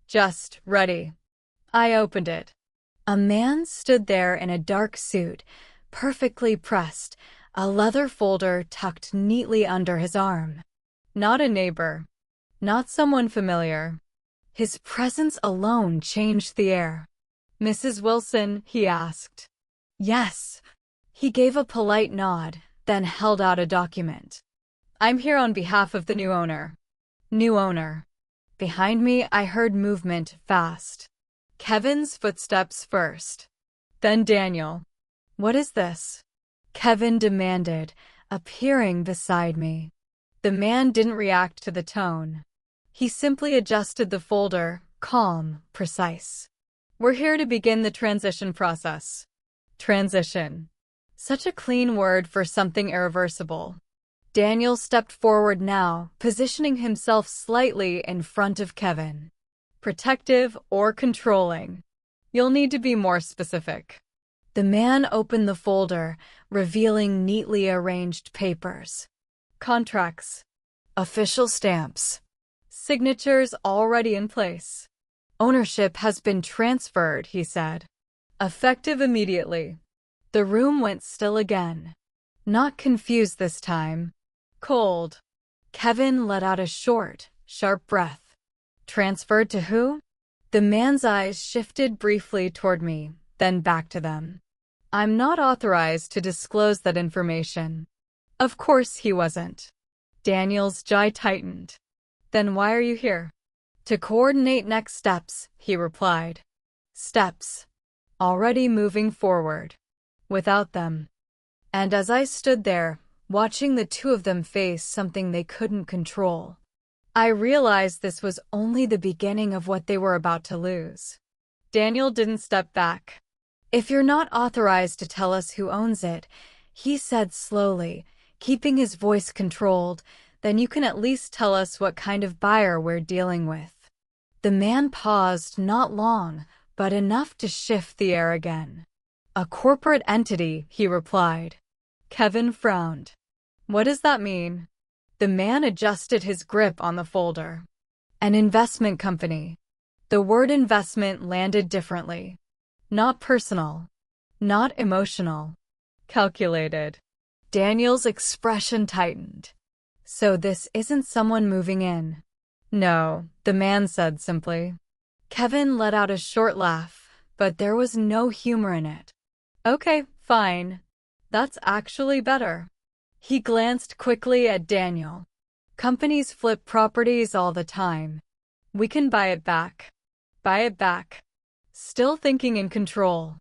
Just ready. I opened it. A man stood there in a dark suit, perfectly pressed, a leather folder tucked neatly under his arm. Not a neighbor. Not someone familiar. His presence alone changed the air. Mrs. Wilson, he asked. Yes. He gave a polite nod, then held out a document. I'm here on behalf of the new owner. New owner. Behind me, I heard movement fast. Kevin's footsteps first. Then Daniel. What is this? Kevin demanded, appearing beside me. The man didn't react to the tone. He simply adjusted the folder, calm, precise. We're here to begin the transition process. Transition. Such a clean word for something irreversible. Daniel stepped forward now, positioning himself slightly in front of Kevin. Protective or controlling? You'll need to be more specific. The man opened the folder, revealing neatly arranged papers. Contracts. Official stamps. Signatures already in place. Ownership has been transferred, he said. Effective immediately. The room went still again. Not confused this time. Cold. Kevin let out a short, sharp breath. Transferred to who? The man's eyes shifted briefly toward me, then back to them. I'm not authorized to disclose that information. Of course he wasn't. Daniel's jaw tightened. Then why are you here? To coordinate next steps, he replied. Steps. Already moving forward. Without them. And as I stood there, watching the two of them face something they couldn't control, I realized this was only the beginning of what they were about to lose. Daniel didn't step back. If you're not authorized to tell us who owns it, he said slowly, keeping his voice controlled, then you can at least tell us what kind of buyer we're dealing with. The man paused not long, but enough to shift the air again. A corporate entity, he replied. Kevin frowned. What does that mean? The man adjusted his grip on the folder. An investment company. The word investment landed differently. Not personal. Not emotional. Calculated. Daniel's expression tightened. So this isn't someone moving in. No, the man said simply. Kevin let out a short laugh, but there was no humor in it. Okay, fine. That's actually better. He glanced quickly at Daniel. Companies flip properties all the time. We can buy it back. Buy it back. Still thinking in control.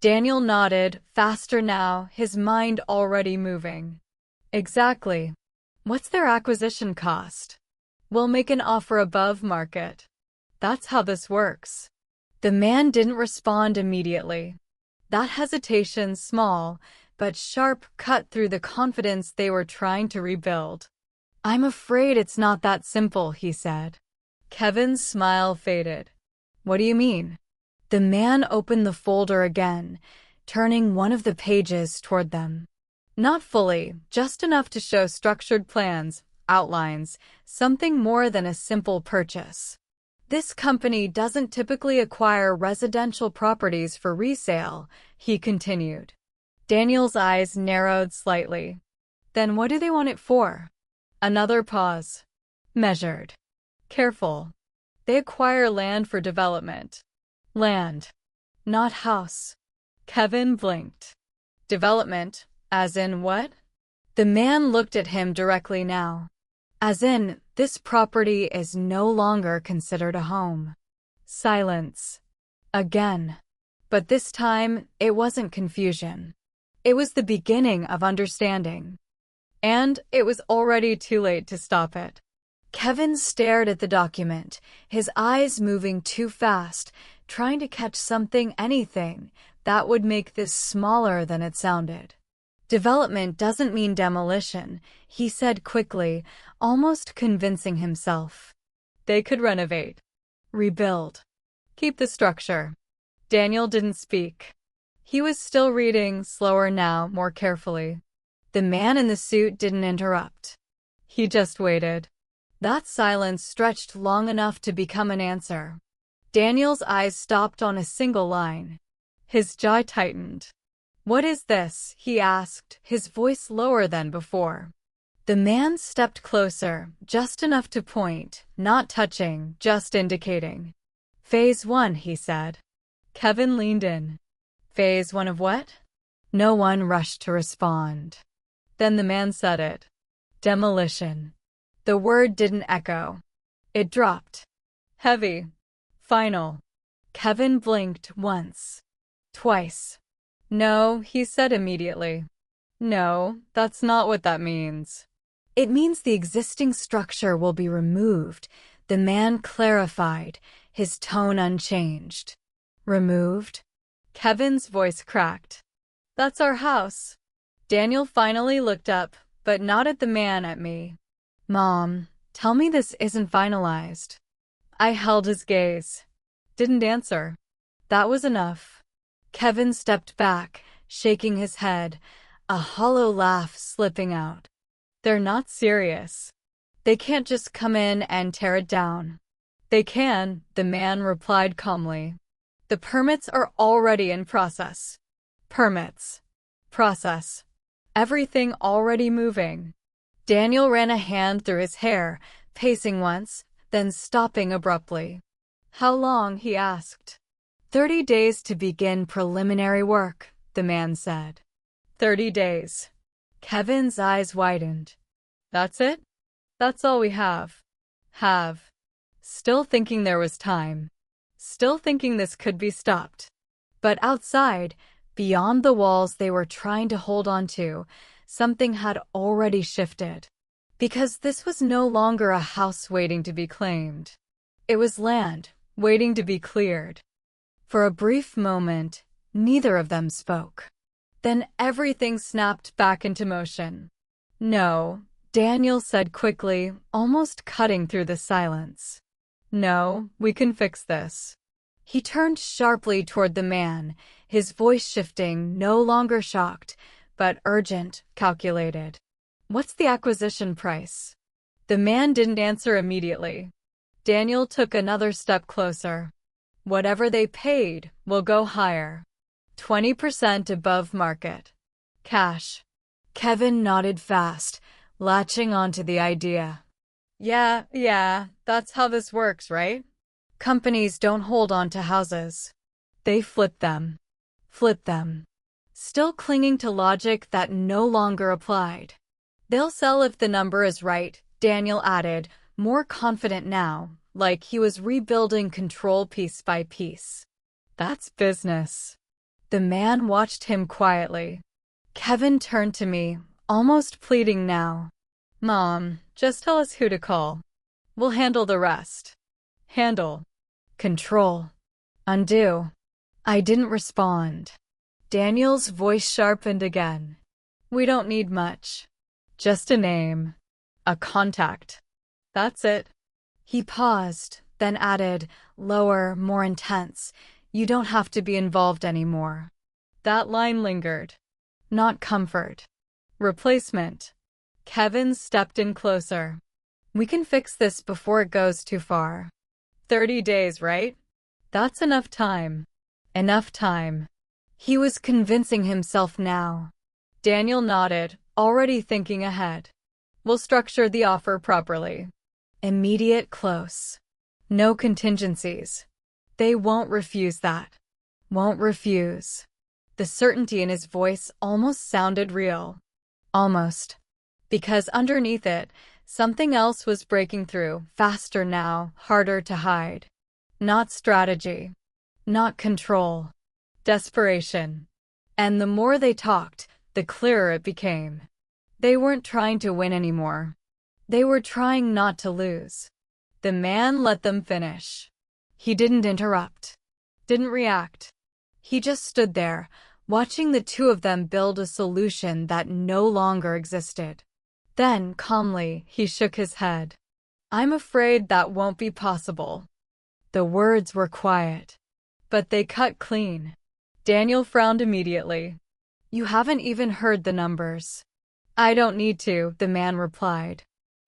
Daniel nodded, faster now, his mind already moving. Exactly. What's their acquisition cost? We'll make an offer above market. That's how this works. The man didn't respond immediately. That hesitation, small but sharp, cut through the confidence they were trying to rebuild. I'm afraid it's not that simple, he said. Kevin's smile faded. What do you mean? The man opened the folder again, turning one of the pages toward them. Not fully, just enough to show structured plans, outlines, something more than a simple purchase. This company doesn't typically acquire residential properties for resale, he continued. Daniel's eyes narrowed slightly. Then what do they want it for? Another pause. Measured. Careful. They acquire land for development. Land. Not house. Kevin blinked. Development, as in what? The man looked at him directly now. As in, this property is no longer considered a home. Silence. Again. But this time, it wasn't confusion. It was the beginning of understanding. And it was already too late to stop it. Kevin stared at the document, his eyes moving too fast, trying to catch something, anything, that would make this smaller than it sounded. Development doesn't mean demolition, he said quickly, almost convincing himself. They could renovate. Rebuild. Keep the structure. Daniel didn't speak. He was still reading, slower now, more carefully. The man in the suit didn't interrupt. He just waited. That silence stretched long enough to become an answer. Daniel's eyes stopped on a single line. His jaw tightened. What is this? He asked, his voice lower than before. The man stepped closer, just enough to point, not touching, just indicating. Phase 1, he said. Kevin leaned in. Phase 1 of what? No one rushed to respond. Then the man said it. Demolition. The word didn't echo. It dropped. Heavy. Final. Kevin blinked once. Twice. No, he said immediately. No, that's not what that means. It means the existing structure will be removed, the man clarified, his tone unchanged. Removed? Kevin's voice cracked. That's our house. Daniel finally looked up, but not at the man, at me. Mom, tell me this isn't finalized. I held his gaze. Didn't answer. That was enough. Kevin stepped back, shaking his head, a hollow laugh slipping out. They're not serious. They can't just come in and tear it down. They can, the man replied calmly. The permits are already in process. Permits. Process. Everything already moving. Daniel ran a hand through his hair, pacing once, then stopping abruptly. How long? He asked. 30 days to begin preliminary work, the man said. 30 days. Kevin's eyes widened. That's it? That's all we have. Have. Still thinking there was time. Still thinking this could be stopped. But outside, beyond the walls they were trying to hold on to, something had already shifted. Because this was no longer a house waiting to be claimed. It was land, waiting to be cleared. For a brief moment, neither of them spoke. Then everything snapped back into motion. No, Daniel said quickly, almost cutting through the silence. No, we can fix this. He turned sharply toward the man, his voice shifting, no longer shocked, but urgent, calculated. What's the acquisition price? The man didn't answer immediately. Daniel took another step closer. Whatever they paid will go higher. 20% above market. Cash. Kevin nodded fast, latching onto the idea. Yeah, that's how this works, right? Companies don't hold on to houses. They flip them. Flip them. Still clinging to logic that no longer applied. They'll sell if the number is right, Daniel added, more confident now, like he was rebuilding control piece by piece. That's business. The man watched him quietly. Kevin turned to me, almost pleading now. Mom, just tell us who to call. We'll handle the rest. Handle. Control. Undo. I didn't respond. Daniel's voice sharpened again. We don't need much. Just a name. A contact. That's it. He paused, then added, lower, more intense. You don't have to be involved anymore. That line lingered. Not comfort. Replacement. Kevin stepped in closer. We can fix this before it goes too far. 30 days, right? That's enough time. Enough time. He was convincing himself now. Daniel nodded, already thinking ahead. We'll structure the offer properly. Immediate close. No contingencies. They won't refuse that. Won't refuse. The certainty in his voice almost sounded real. Almost. Because underneath it, something else was breaking through, faster now, harder to hide. Not strategy. Not control. Desperation. And the more they talked, the clearer it became. They weren't trying to win anymore. They were trying not to lose. The man let them finish. He didn't interrupt. Didn't react. He just stood there, watching the two of them build a solution that no longer existed. Then, calmly, he shook his head. I'm afraid that won't be possible. The words were quiet, but they cut clean. Daniel frowned immediately. You haven't even heard the numbers. I don't need to, the man replied.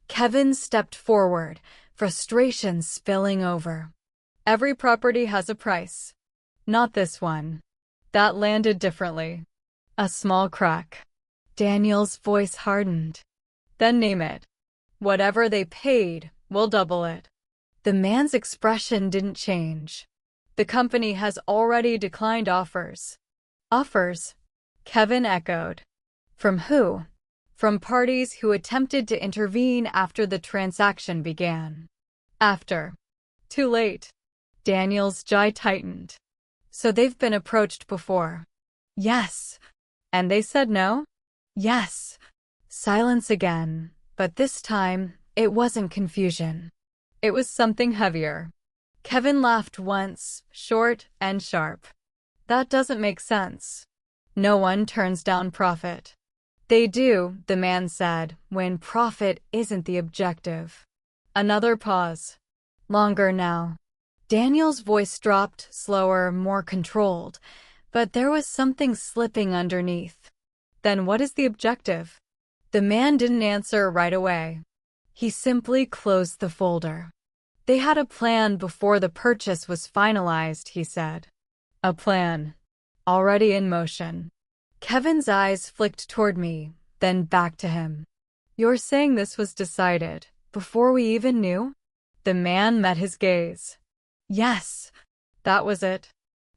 Kevin stepped forward, frustration spilling over. Every property has a price. Not this one. That landed differently. A small crack. Daniel's voice hardened. Then name it. Whatever they paid, we'll double it. The man's expression didn't change. The company has already declined offers. Offers? Kevin echoed. From who? From parties who attempted to intervene after the transaction began. After. Too late. Daniel's jaw tightened. So they've been approached before. Yes. And they said no? Yes. Silence again, but this time, it wasn't confusion. It was something heavier. Kevin laughed once, short and sharp. That doesn't make sense. No one turns down profit. They do, the man said, when profit isn't the objective. Another pause. Longer now. Daniel's voice dropped, slower, more controlled, but there was something slipping underneath. Then what is the objective? The man didn't answer right away. He simply closed the folder. They had a plan before the purchase was finalized, he said. A plan. Already in motion. Kevin's eyes flicked toward me, then back to him. You're saying this was decided, before we even knew? The man met his gaze. Yes, that was it.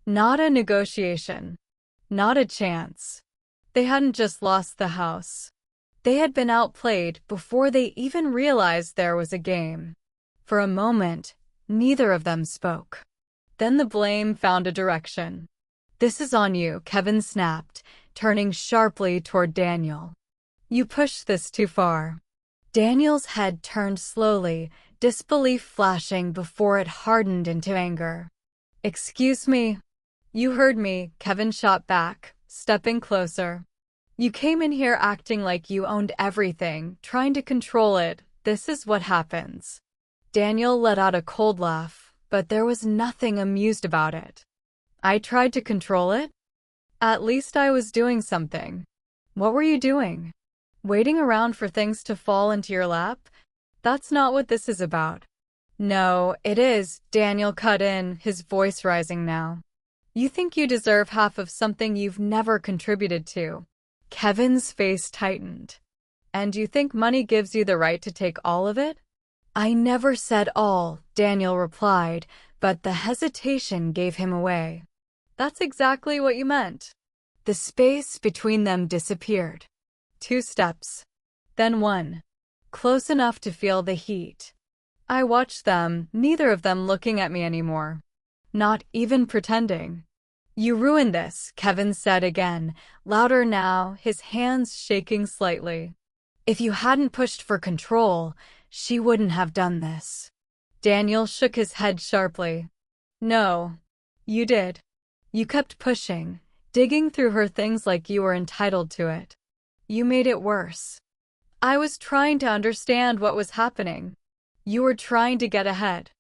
Not a negotiation. Not a chance. They hadn't just lost the house. They had been outplayed before they even realized there was a game. For a moment, neither of them spoke. Then the blame found a direction. This is on you, Kevin snapped, turning sharply toward Daniel. You pushed this too far. Daniel's head turned slowly, disbelief flashing before it hardened into anger. Excuse me. You heard me, Kevin shot back, stepping closer. You came in here acting like you owned everything, trying to control it. This is what happens. Daniel let out a cold laugh, but there was nothing amused about it. I tried to control it? At least I was doing something. What were you doing? Waiting around for things to fall into your lap? That's not what this is about. No, it is, Daniel cut in, his voice rising now. You think you deserve half of something you've never contributed to. Kevin's face tightened. And you think money gives you the right to take all of it? I never said all, Daniel replied, but the hesitation gave him away. That's exactly what you meant. The space between them disappeared. 2 steps. Then 1. Close enough to feel the heat. I watched them, neither of them looking at me anymore. Not even pretending. You ruined this, Kevin said again, louder now, his hands shaking slightly. If you hadn't pushed for control, she wouldn't have done this. Daniel shook his head sharply. No. You did. You kept pushing, digging through her things like you were entitled to it. You made it worse. I was trying to understand what was happening. You were trying to get ahead.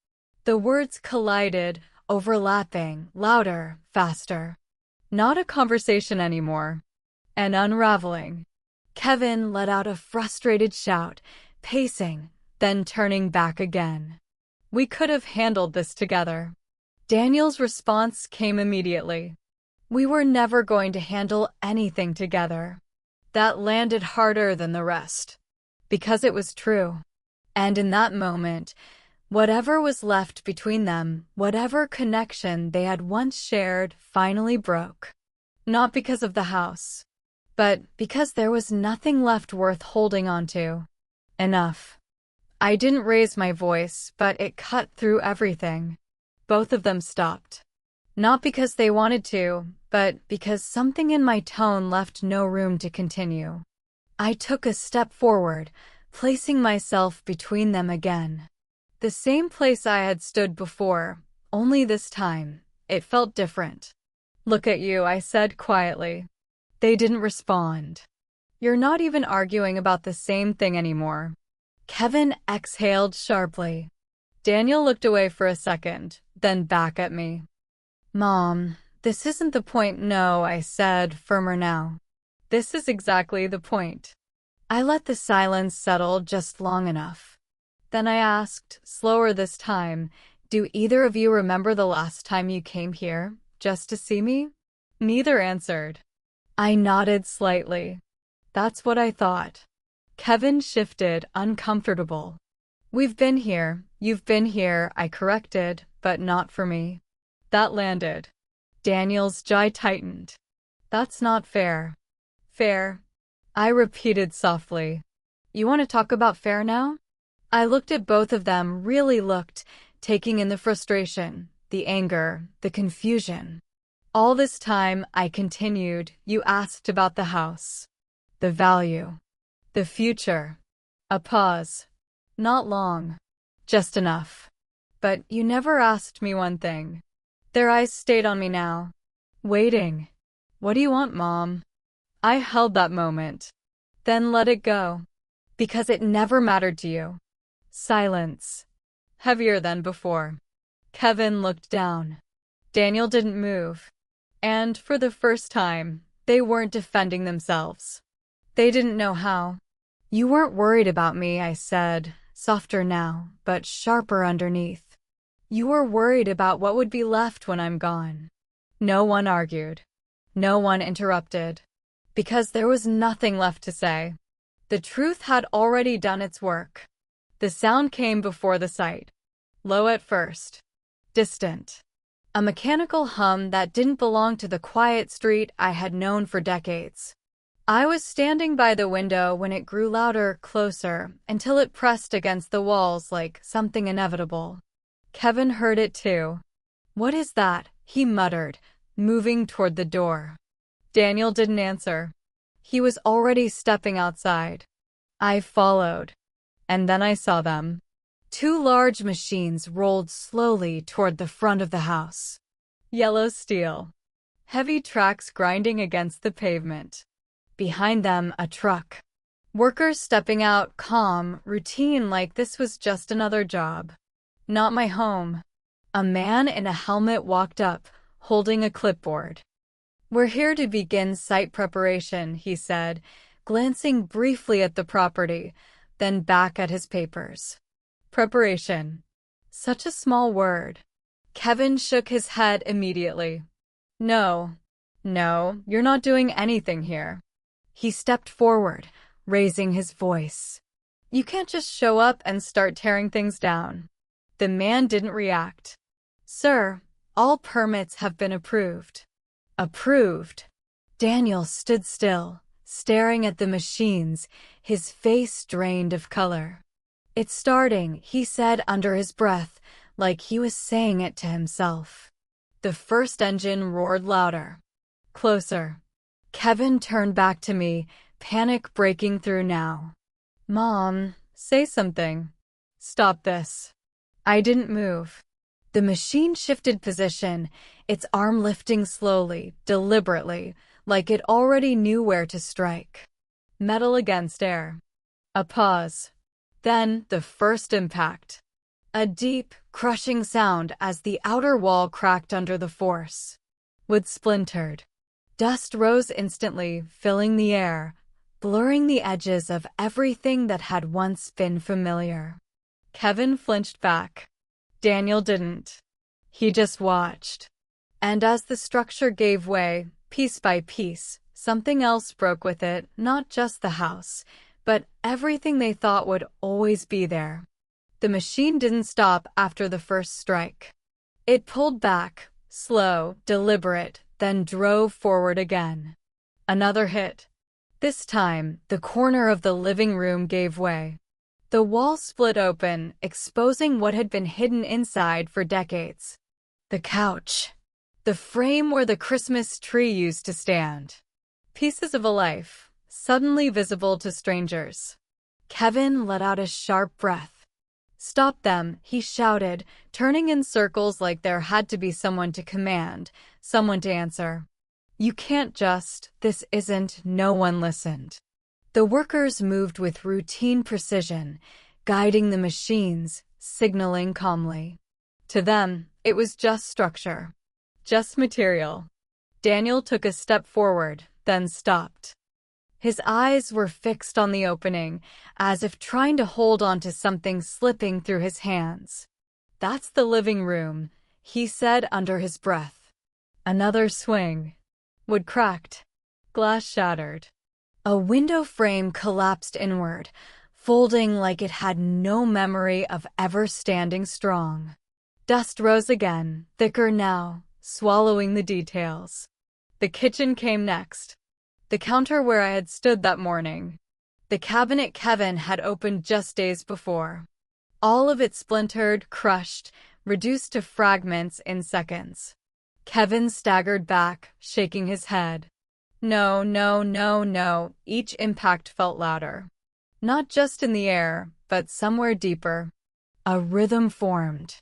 The words collided, overlapping, louder, faster. Not a conversation anymore. An unraveling. Kevin let out a frustrated shout, pacing, then turning back again. We could have handled this together. Daniel's response came immediately. We were never going to handle anything together. That landed harder than the rest. Because it was true. And in that moment, whatever was left between them, whatever connection they had once shared, finally broke. Not because of the house, but because there was nothing left worth holding on to. Enough. I didn't raise my voice, but it cut through everything. Both of them stopped. Not because they wanted to, but because something in my tone left no room to continue. I took a step forward, placing myself between them again. The same place I had stood before, only this time, it felt different. Look at you, I said quietly. They didn't respond. You're not even arguing about the same thing anymore. Kevin exhaled sharply. Daniel looked away for a second, then back at me. Mom, this isn't the point. No, I said, firmer now. This is exactly the point. I let the silence settle just long enough. Then I asked, slower this time, do either of you remember the last time you came here, just to see me? Neither answered. I nodded slightly. That's what I thought. Kevin shifted, uncomfortable. We've been here, you've been here, I corrected, but not for me. That landed. Daniel's jaw tightened. That's not fair. Fair? I repeated softly. You want to talk about fair now? I looked at both of them, really looked, taking in the frustration, the anger, the confusion. All this time, I continued, you asked about the house. The value. The future. A pause. Not long. Just enough. But you never asked me one thing. Their eyes stayed on me now. Waiting. What do you want, Mom? I held that moment. Then let it go. Because it never mattered to you. Silence. Heavier than before. Kevin looked down. Daniel didn't move. And for the first time, they weren't defending themselves. They didn't know how. You weren't worried about me, I said, softer now, but sharper underneath. You were worried about what would be left when I'm gone. No one argued. No one interrupted. Because there was nothing left to say. The truth had already done its work. The sound came before the sight. Low at first. Distant. A mechanical hum that didn't belong to the quiet street I had known for decades. I was standing by the window when it grew louder, closer, until it pressed against the walls like something inevitable. Kevin heard it too. "What is that?" he muttered, moving toward the door. Daniel didn't answer. He was already stepping outside. I followed. And then I saw them. Two large machines rolled slowly toward the front of the house. Yellow steel. Heavy tracks grinding against the pavement. Behind them, a truck. Workers stepping out, calm, routine, like this was just another job. Not my home. A man in a helmet walked up, holding a clipboard. "We're here to begin site preparation," he said, glancing briefly at the property, then back at his papers. Preparation. Such a small word. Kevin shook his head immediately. No, you're not doing anything here." He stepped forward, raising his voice. "You can't just show up and start tearing things down." The man didn't react. "Sir, all permits have been approved." Approved? Daniel stood still, staring at the machines, his face drained of color. "It's starting," he said under his breath, like he was saying it to himself. The first engine roared louder. Closer. Kevin turned back to me, panic breaking through now. "Mom, say something. Stop this." I didn't move. The machine shifted position, its arm lifting slowly, deliberately, like it already knew where to strike. Metal against air. A pause. Then the first impact. A deep, crushing sound as the outer wall cracked under the force. Wood splintered. Dust rose instantly, filling the air, blurring the edges of everything that had once been familiar. Kevin flinched back. Daniel didn't. He just watched. And as the structure gave way, piece by piece, something else broke with it, not just the house, but everything they thought would always be there. The machine didn't stop after the first strike. It pulled back, slow, deliberate, then drove forward again. Another hit. This time, the corner of the living room gave way. The wall split open, exposing what had been hidden inside for decades. The couch. The frame where the Christmas tree used to stand. Pieces of a life, suddenly visible to strangers. Kevin let out a sharp breath. "Stop them," he shouted, turning in circles like there had to be someone to command, someone to answer. "You can't just, this isn't," no one listened. The workers moved with routine precision, guiding the machines, signaling calmly. To them, it was just structure. Just material. Daniel took a step forward, then stopped. His eyes were fixed on the opening, as if trying to hold on to something slipping through his hands. "That's the living room," he said under his breath. Another swing. Wood cracked. Glass shattered. A window frame collapsed inward, folding like it had no memory of ever standing strong. Dust rose again, thicker now, swallowing the details. The kitchen came next. The counter where I had stood that morning. The cabinet Kevin had opened just days before. All of it splintered, crushed, reduced to fragments in seconds. Kevin staggered back, shaking his head. No. Each impact felt louder. Not just in the air, but somewhere deeper. A rhythm formed.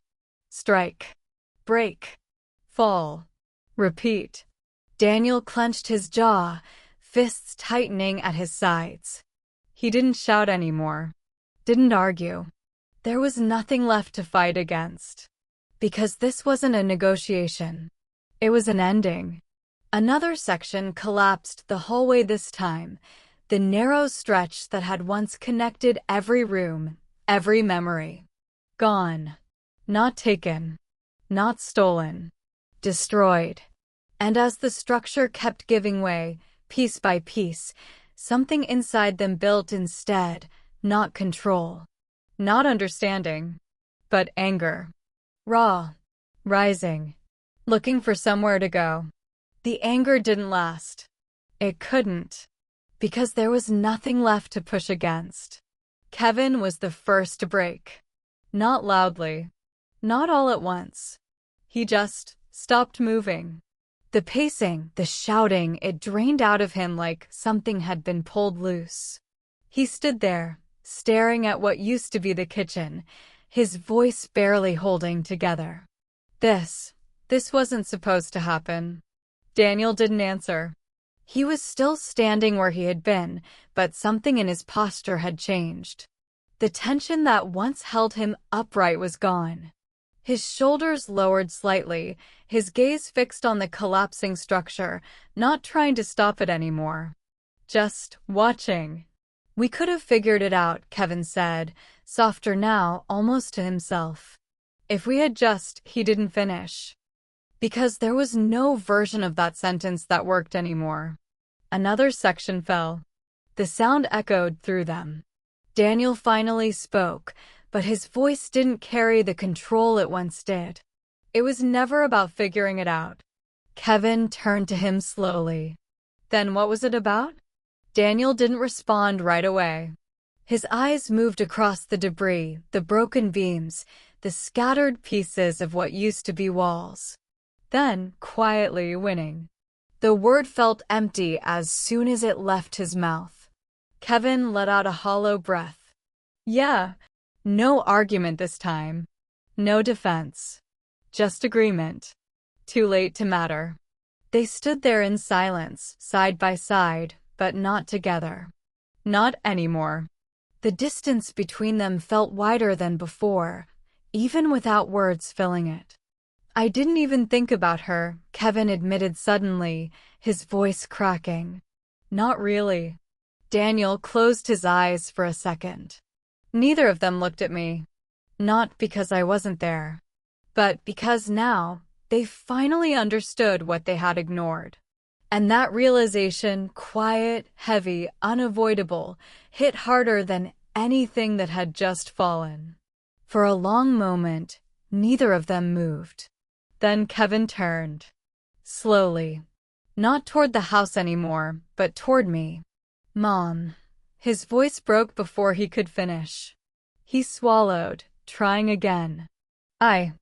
Strike. Break. Fall. Repeat. Daniel clenched his jaw, fists tightening at his sides. He didn't shout anymore. Didn't argue. There was nothing left to fight against. Because this wasn't a negotiation. It was an ending. Another section collapsed the hallway this time, the narrow stretch that had once connected every room, Every memory. Gone. Not taken. Not stolen. Destroyed. And as the structure kept giving way, piece by piece, something inside them built instead, not control. Not understanding. But anger. Raw. Rising. Looking for somewhere to go. The anger didn't last. It couldn't. Because there was nothing left to push against. Kevin was the first to break. Not loudly. Not all at once. He just stopped moving. The pacing, the shouting, it drained out of him like something had been pulled loose. He stood there, staring at what used to be the kitchen, his voice barely holding together. This wasn't supposed to happen. Daniel didn't answer. He was still standing where he had been, but something in his posture had changed. The tension that once held him upright was gone. His shoulders lowered slightly, his gaze fixed on the collapsing structure, not trying to stop it anymore. Just watching. We could have figured it out, Kevin said, softer now, almost to himself. If we had just, he didn't finish. Because there was no version of that sentence that worked anymore. Another section fell. The sound echoed through them. Daniel finally spoke, but his voice didn't carry the control it once did. It was never about figuring it out. Kevin turned to him slowly. Then what was it about? Daniel didn't respond right away. His eyes moved across the debris, the broken beams, the scattered pieces of what used to be walls. Then, quietly winning. The word felt empty as soon as it left his mouth. Kevin let out a hollow breath. Yeah. No argument this time. No defense. Just agreement. Too late to matter. They stood there in silence, side by side, but not together. Not anymore. The distance between them felt wider than before, even without words filling it. I didn't even think about her, Kevin admitted suddenly, his voice cracking. Not really. Daniel closed his eyes for a second. Neither of them looked at me. Not because I wasn't there, but because now they finally understood what they had ignored. And that realization, quiet, heavy, unavoidable, hit harder than anything that had just fallen. For a long moment, neither of them moved. Then Kevin turned. Slowly. Not toward the house anymore, but toward me. Mom. His voice broke before he could finish. He swallowed, trying again. I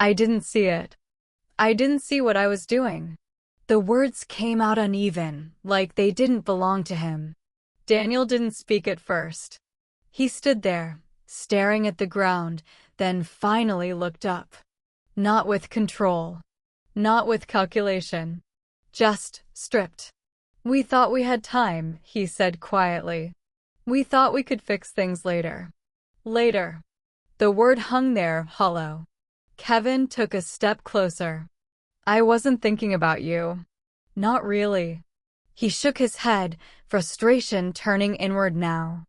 didn't see it. I didn't see what I was doing. The words came out uneven, like they didn't belong to him. Daniel didn't speak at first. He stood there, staring at the ground, then finally looked up. Not with control. Not with calculation. Just stripped. We thought we had time, he said quietly. We thought we could fix things later. Later. The word hung there, hollow. Kevin took a step closer. I wasn't thinking about you. Not really. He shook his head, frustration turning inward now.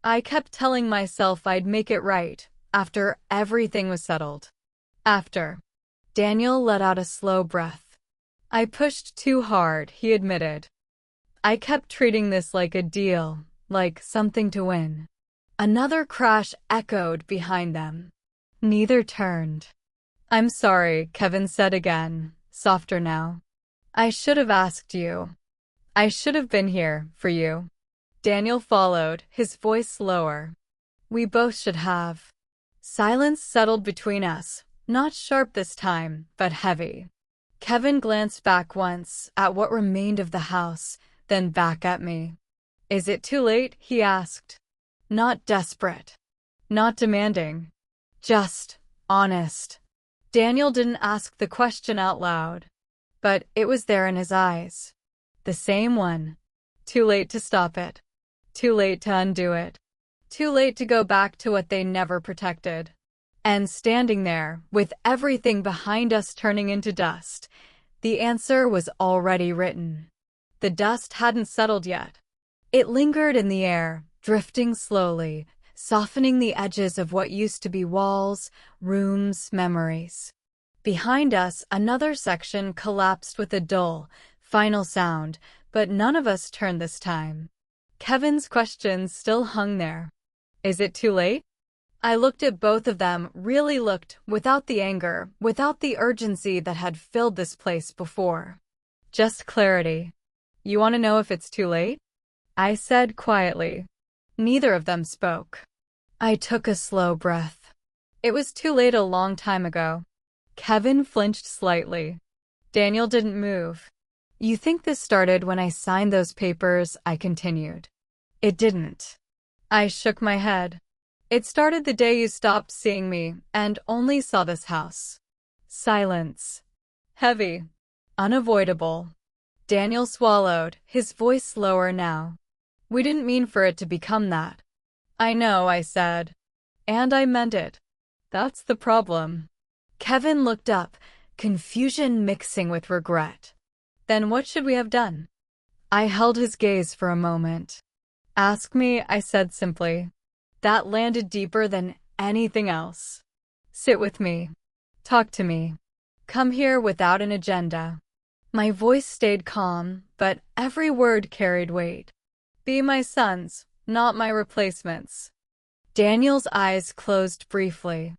I kept telling myself I'd make it right, after everything was settled. After. Daniel let out a slow breath. I pushed too hard, he admitted. I kept treating this like a deal, like something to win. Another crash echoed behind them. Neither turned. I'm sorry, Kevin said again, softer now. I should have asked you. I should have been here, for you. Daniel followed, his voice lower. We both should have. Silence settled between us, not sharp this time, but heavy. Kevin glanced back once, at what remained of the house, then back at me. Is it too late? He asked. Not desperate. Not demanding. Just honest. Daniel didn't ask the question out loud, but it was there in his eyes. The same one. Too late to stop it. Too late to undo it. Too late to go back to what they never protected. And standing there, with everything behind us turning into dust, the answer was already written. The dust hadn't settled yet. It lingered in the air, drifting slowly, softening the edges of what used to be walls, rooms, memories. Behind us, another section collapsed with a dull, final sound, but none of us turned this time. Kevin's questions still hung there. Is it too late? I looked at both of them, really looked, without the anger, without the urgency that had filled this place before. Just clarity. You want to know if it's too late? I said quietly. Neither of them spoke. I took a slow breath. It was too late a long time ago. Kevin flinched slightly. Daniel didn't move. You think this started when I signed those papers? I continued. It didn't. I shook my head. It started the day you stopped seeing me and only saw this house. Silence. Heavy. Unavoidable. Daniel swallowed, his voice lower now. We didn't mean for it to become that. I know, I said. And I meant it. That's the problem. Kevin looked up, confusion mixing with regret. Then what should we have done? I held his gaze for a moment. Ask me, I said simply. That landed deeper than anything else. Sit with me. Talk to me. Come here without an agenda. My voice stayed calm, but every word carried weight. Be my sons, not my replacements. Daniel's eyes closed briefly.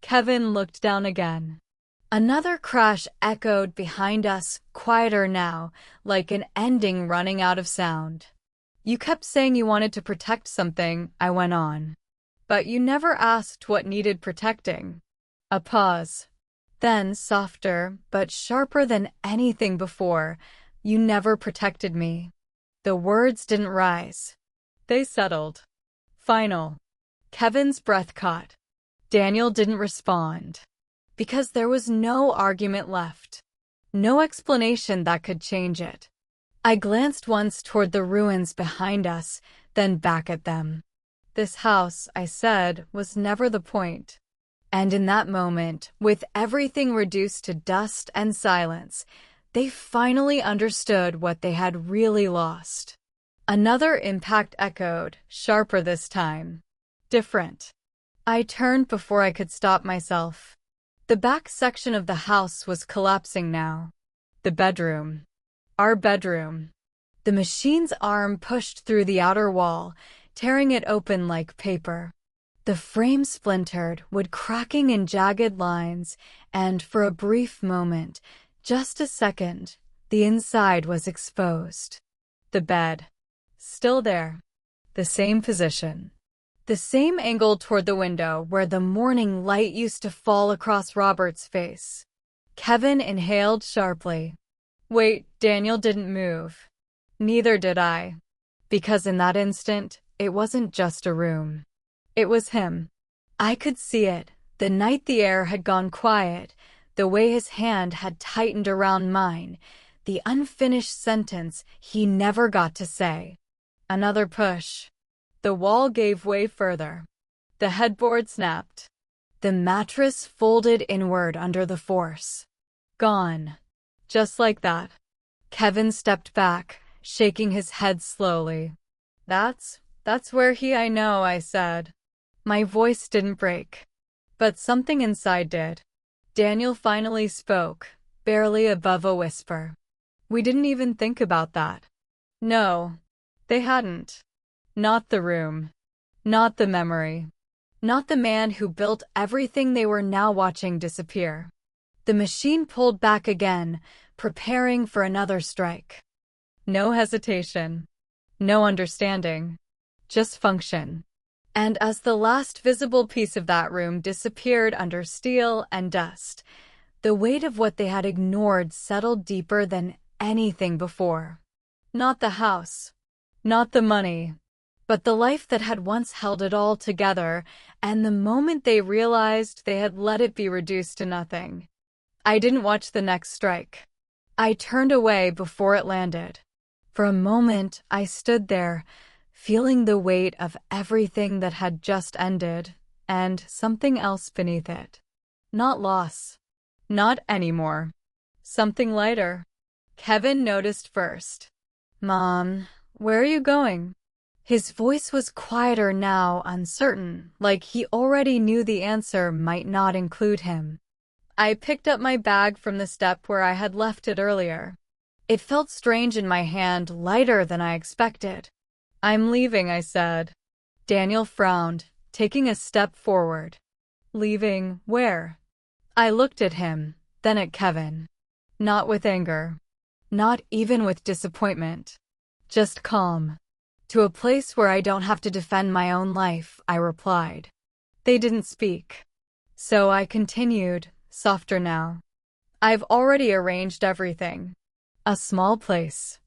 Kevin looked down again. Another crash echoed behind us, quieter now, like an ending running out of sound. You kept saying you wanted to protect something, I went on. But you never asked what needed protecting. A pause. Then, softer, but sharper than anything before, you never protected me. The words didn't rise. They settled. Final. Kevin's breath caught. Daniel didn't respond. Because there was no argument left. No explanation that could change it. I glanced once toward the ruins behind us, then back at them. This house, I said, was never the point. And in that moment, with everything reduced to dust and silence, they finally understood what they had really lost. Another impact echoed, sharper this time. Different. I turned before I could stop myself. The back section of the house was collapsing now. The bedroom. Our bedroom. The machine's arm pushed through the outer wall, tearing it open like paper. The frame splintered, wood cracking in jagged lines, and for a brief moment, just a second, the inside was exposed. The bed. Still there. The same position. The same angle toward the window where the morning light used to fall across Robert's face. Kevin inhaled sharply. Wait, Daniel didn't move. Neither did I. Because in that instant, it wasn't just a room. It was him. I could see it, the night the air had gone quiet, the way his hand had tightened around mine, the unfinished sentence he never got to say. Another push. The wall gave way further. The headboard snapped. The mattress folded inward under the force. Gone. Just like that. Kevin stepped back, shaking his head slowly. That's where I know, I said. My voice didn't break. But something inside did. Daniel finally spoke, barely above a whisper. We didn't even think about that. No, they hadn't. Not the room. Not the memory. Not the man who built everything they were now watching disappear. The machine pulled back again, preparing for another strike. No hesitation. No understanding. Just function. And as the last visible piece of that room disappeared under steel and dust, the weight of what they had ignored settled deeper than anything before. Not the house. Not the money. But the life that had once held it all together, and the moment they realized they had let it be reduced to nothing. I didn't watch the next strike. I turned away before it landed. For a moment, I stood there, feeling the weight of everything that had just ended, and something else beneath it. Not loss. Not anymore. Something lighter. Kevin noticed first. Mom, where are you going? His voice was quieter now, uncertain, like he already knew the answer might not include him. I picked up my bag from the step where I had left it earlier. It felt strange in my hand, lighter than I expected. "I'm leaving," I said. Daniel frowned, taking a step forward. "Leaving where?" I looked at him, then at Kevin. Not with anger. Not even with disappointment. Just calm. "To a place where I don't have to defend my own life," I replied. They didn't speak. So I continued, softer now. "I've already arranged everything. A small place.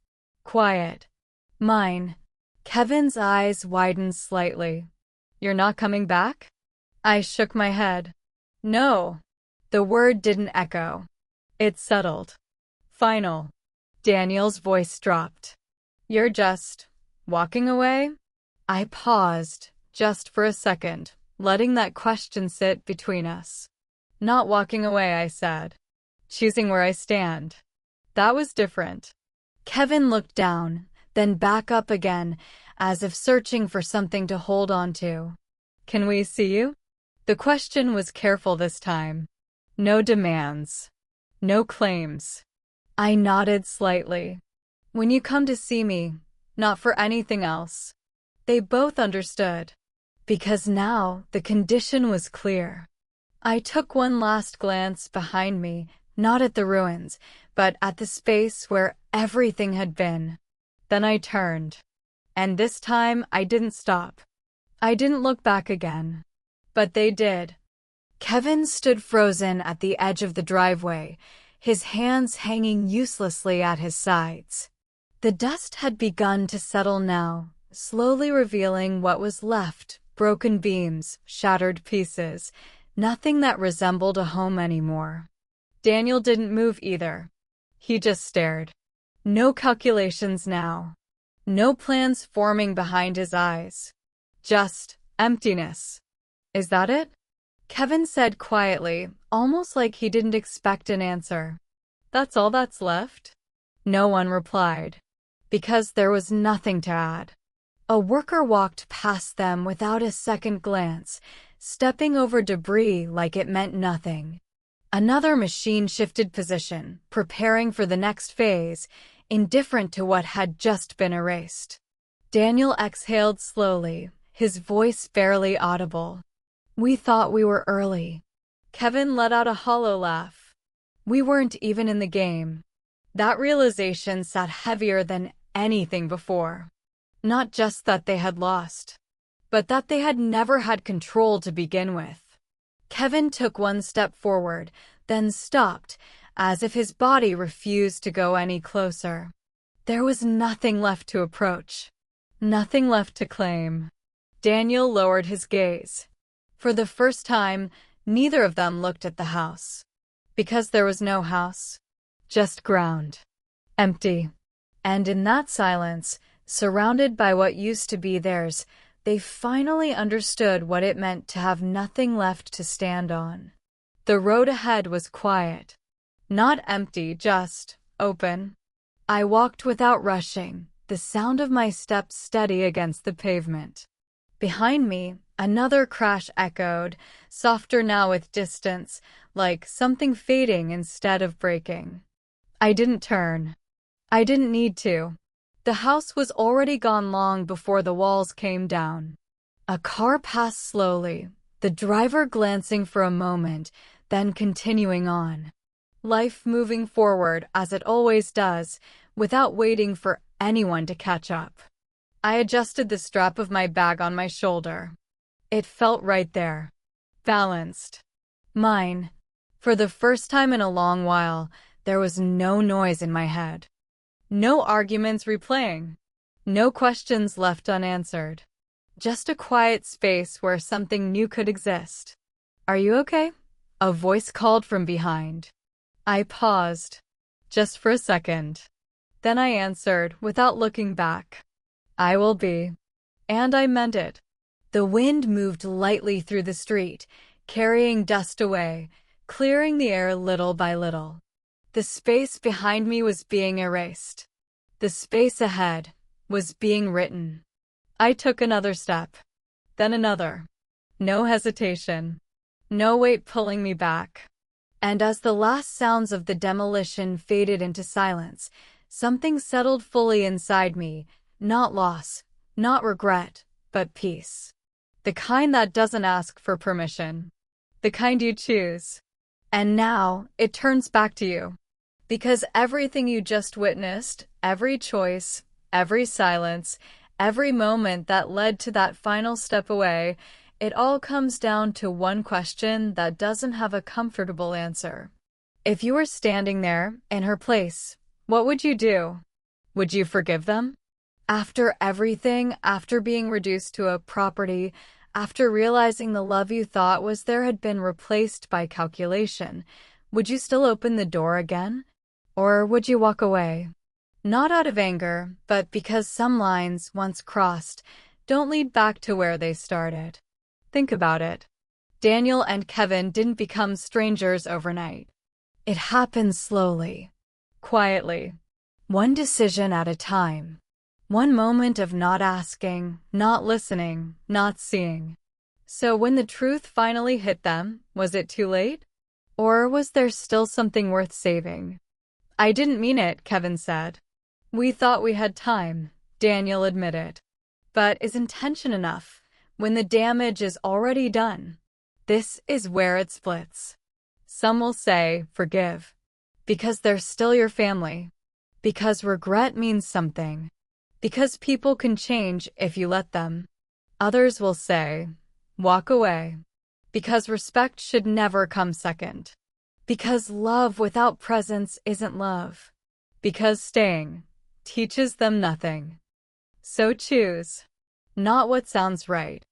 Quiet. Mine." Kevin's eyes widened slightly. "You're not coming back?" I shook my head. "No." The word didn't echo. It settled. Final. Daniel's voice dropped. "You're just walking away?" I paused, just for a second, letting that question sit between us. "Not walking away," I said. "Choosing where I stand." That was different. Kevin looked down, then back up again, as if searching for something to hold on to. "Can we see you?" The question was careful this time. No demands. No claims. I nodded slightly. "When you come to see me, not for anything else." They both understood. Because now the condition was clear. I took one last glance behind me, not at the ruins, but at the space where everything had been. Then I turned. And this time I didn't stop. I didn't look back again. But they did. Kevin stood frozen at the edge of the driveway, his hands hanging uselessly at his sides. The dust had begun to settle now, slowly revealing what was left: broken beams, shattered pieces, nothing that resembled a home anymore. Daniel didn't move either. He just stared. No calculations now. No plans forming behind his eyes. Just emptiness. "Is that it?" Kevin said quietly, almost like he didn't expect an answer. "That's all that's left?" No one replied. Because there was nothing to add. A worker walked past them without a second glance, stepping over debris like it meant nothing. Another machine shifted position, preparing for the next phase, indifferent to what had just been erased. Daniel exhaled slowly, his voice barely audible. "We thought we were early." Kevin let out a hollow laugh. "We weren't even in the game." That realization sat heavier than anything before. Not just that they had lost, but that they had never had control to begin with. Kevin took one step forward, then stopped, as if his body refused to go any closer. There was nothing left to approach. Nothing left to claim. Daniel lowered his gaze. For the first time, neither of them looked at the house. Because there was no house. Just ground. Empty. And in that silence, surrounded by what used to be theirs, they finally understood what it meant to have nothing left to stand on. The road ahead was quiet. Not empty, just open. I walked without rushing, the sound of my steps steady against the pavement. Behind me, another crash echoed, softer now with distance, like something fading instead of breaking. I didn't turn. I didn't need to. The house was already gone long before the walls came down. A car passed slowly, the driver glancing for a moment, then continuing on. Life moving forward as it always does, without waiting for anyone to catch up. I adjusted the strap of my bag on my shoulder. It felt right there. Balanced. Mine. For the first time in a long while, there was no noise in my head. No arguments replaying. No questions left unanswered. Just a quiet space where something new could exist. "Are you okay?" A voice called from behind. I paused. Just for a second. Then I answered, without looking back. "I will be." And I meant it. The wind moved lightly through the street, carrying dust away, clearing the air little by little. The space behind me was being erased. The space ahead was being written. I took another step, then another. No hesitation. No weight pulling me back. And as the last sounds of the demolition faded into silence, something settled fully inside me, not loss, not regret, but peace. The kind that doesn't ask for permission. The kind you choose. And now, it turns back to you. Because everything you just witnessed, every choice, every silence, every moment that led to that final step away, it all comes down to one question that doesn't have a comfortable answer. If you were standing there, in her place, what would you do? Would you forgive them? After everything, after being reduced to a property, after realizing the love you thought was there had been replaced by calculation, would you still open the door again? Or would you walk away? Not out of anger, but because some lines, once crossed, don't lead back to where they started. Think about it. Daniel and Kevin didn't become strangers overnight. It happened slowly, quietly, one decision at a time. One moment of not asking, not listening, not seeing. So when the truth finally hit them, was it too late? Or was there still something worth saving? I didn't mean it, Kevin said. We thought we had time, Daniel admitted. But is intention enough when the damage is already done? This is where it splits. Some will say, forgive. Because they're still your family. Because regret means something. Because people can change if you let them. Others will say, walk away. Because respect should never come second. Because love without presence isn't love. Because staying teaches them nothing. So choose. Not what sounds right.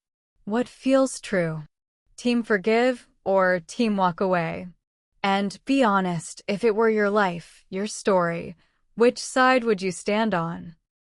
What feels true. Team forgive or team walk away. And be honest, if it were your life, your story, which side would you stand on?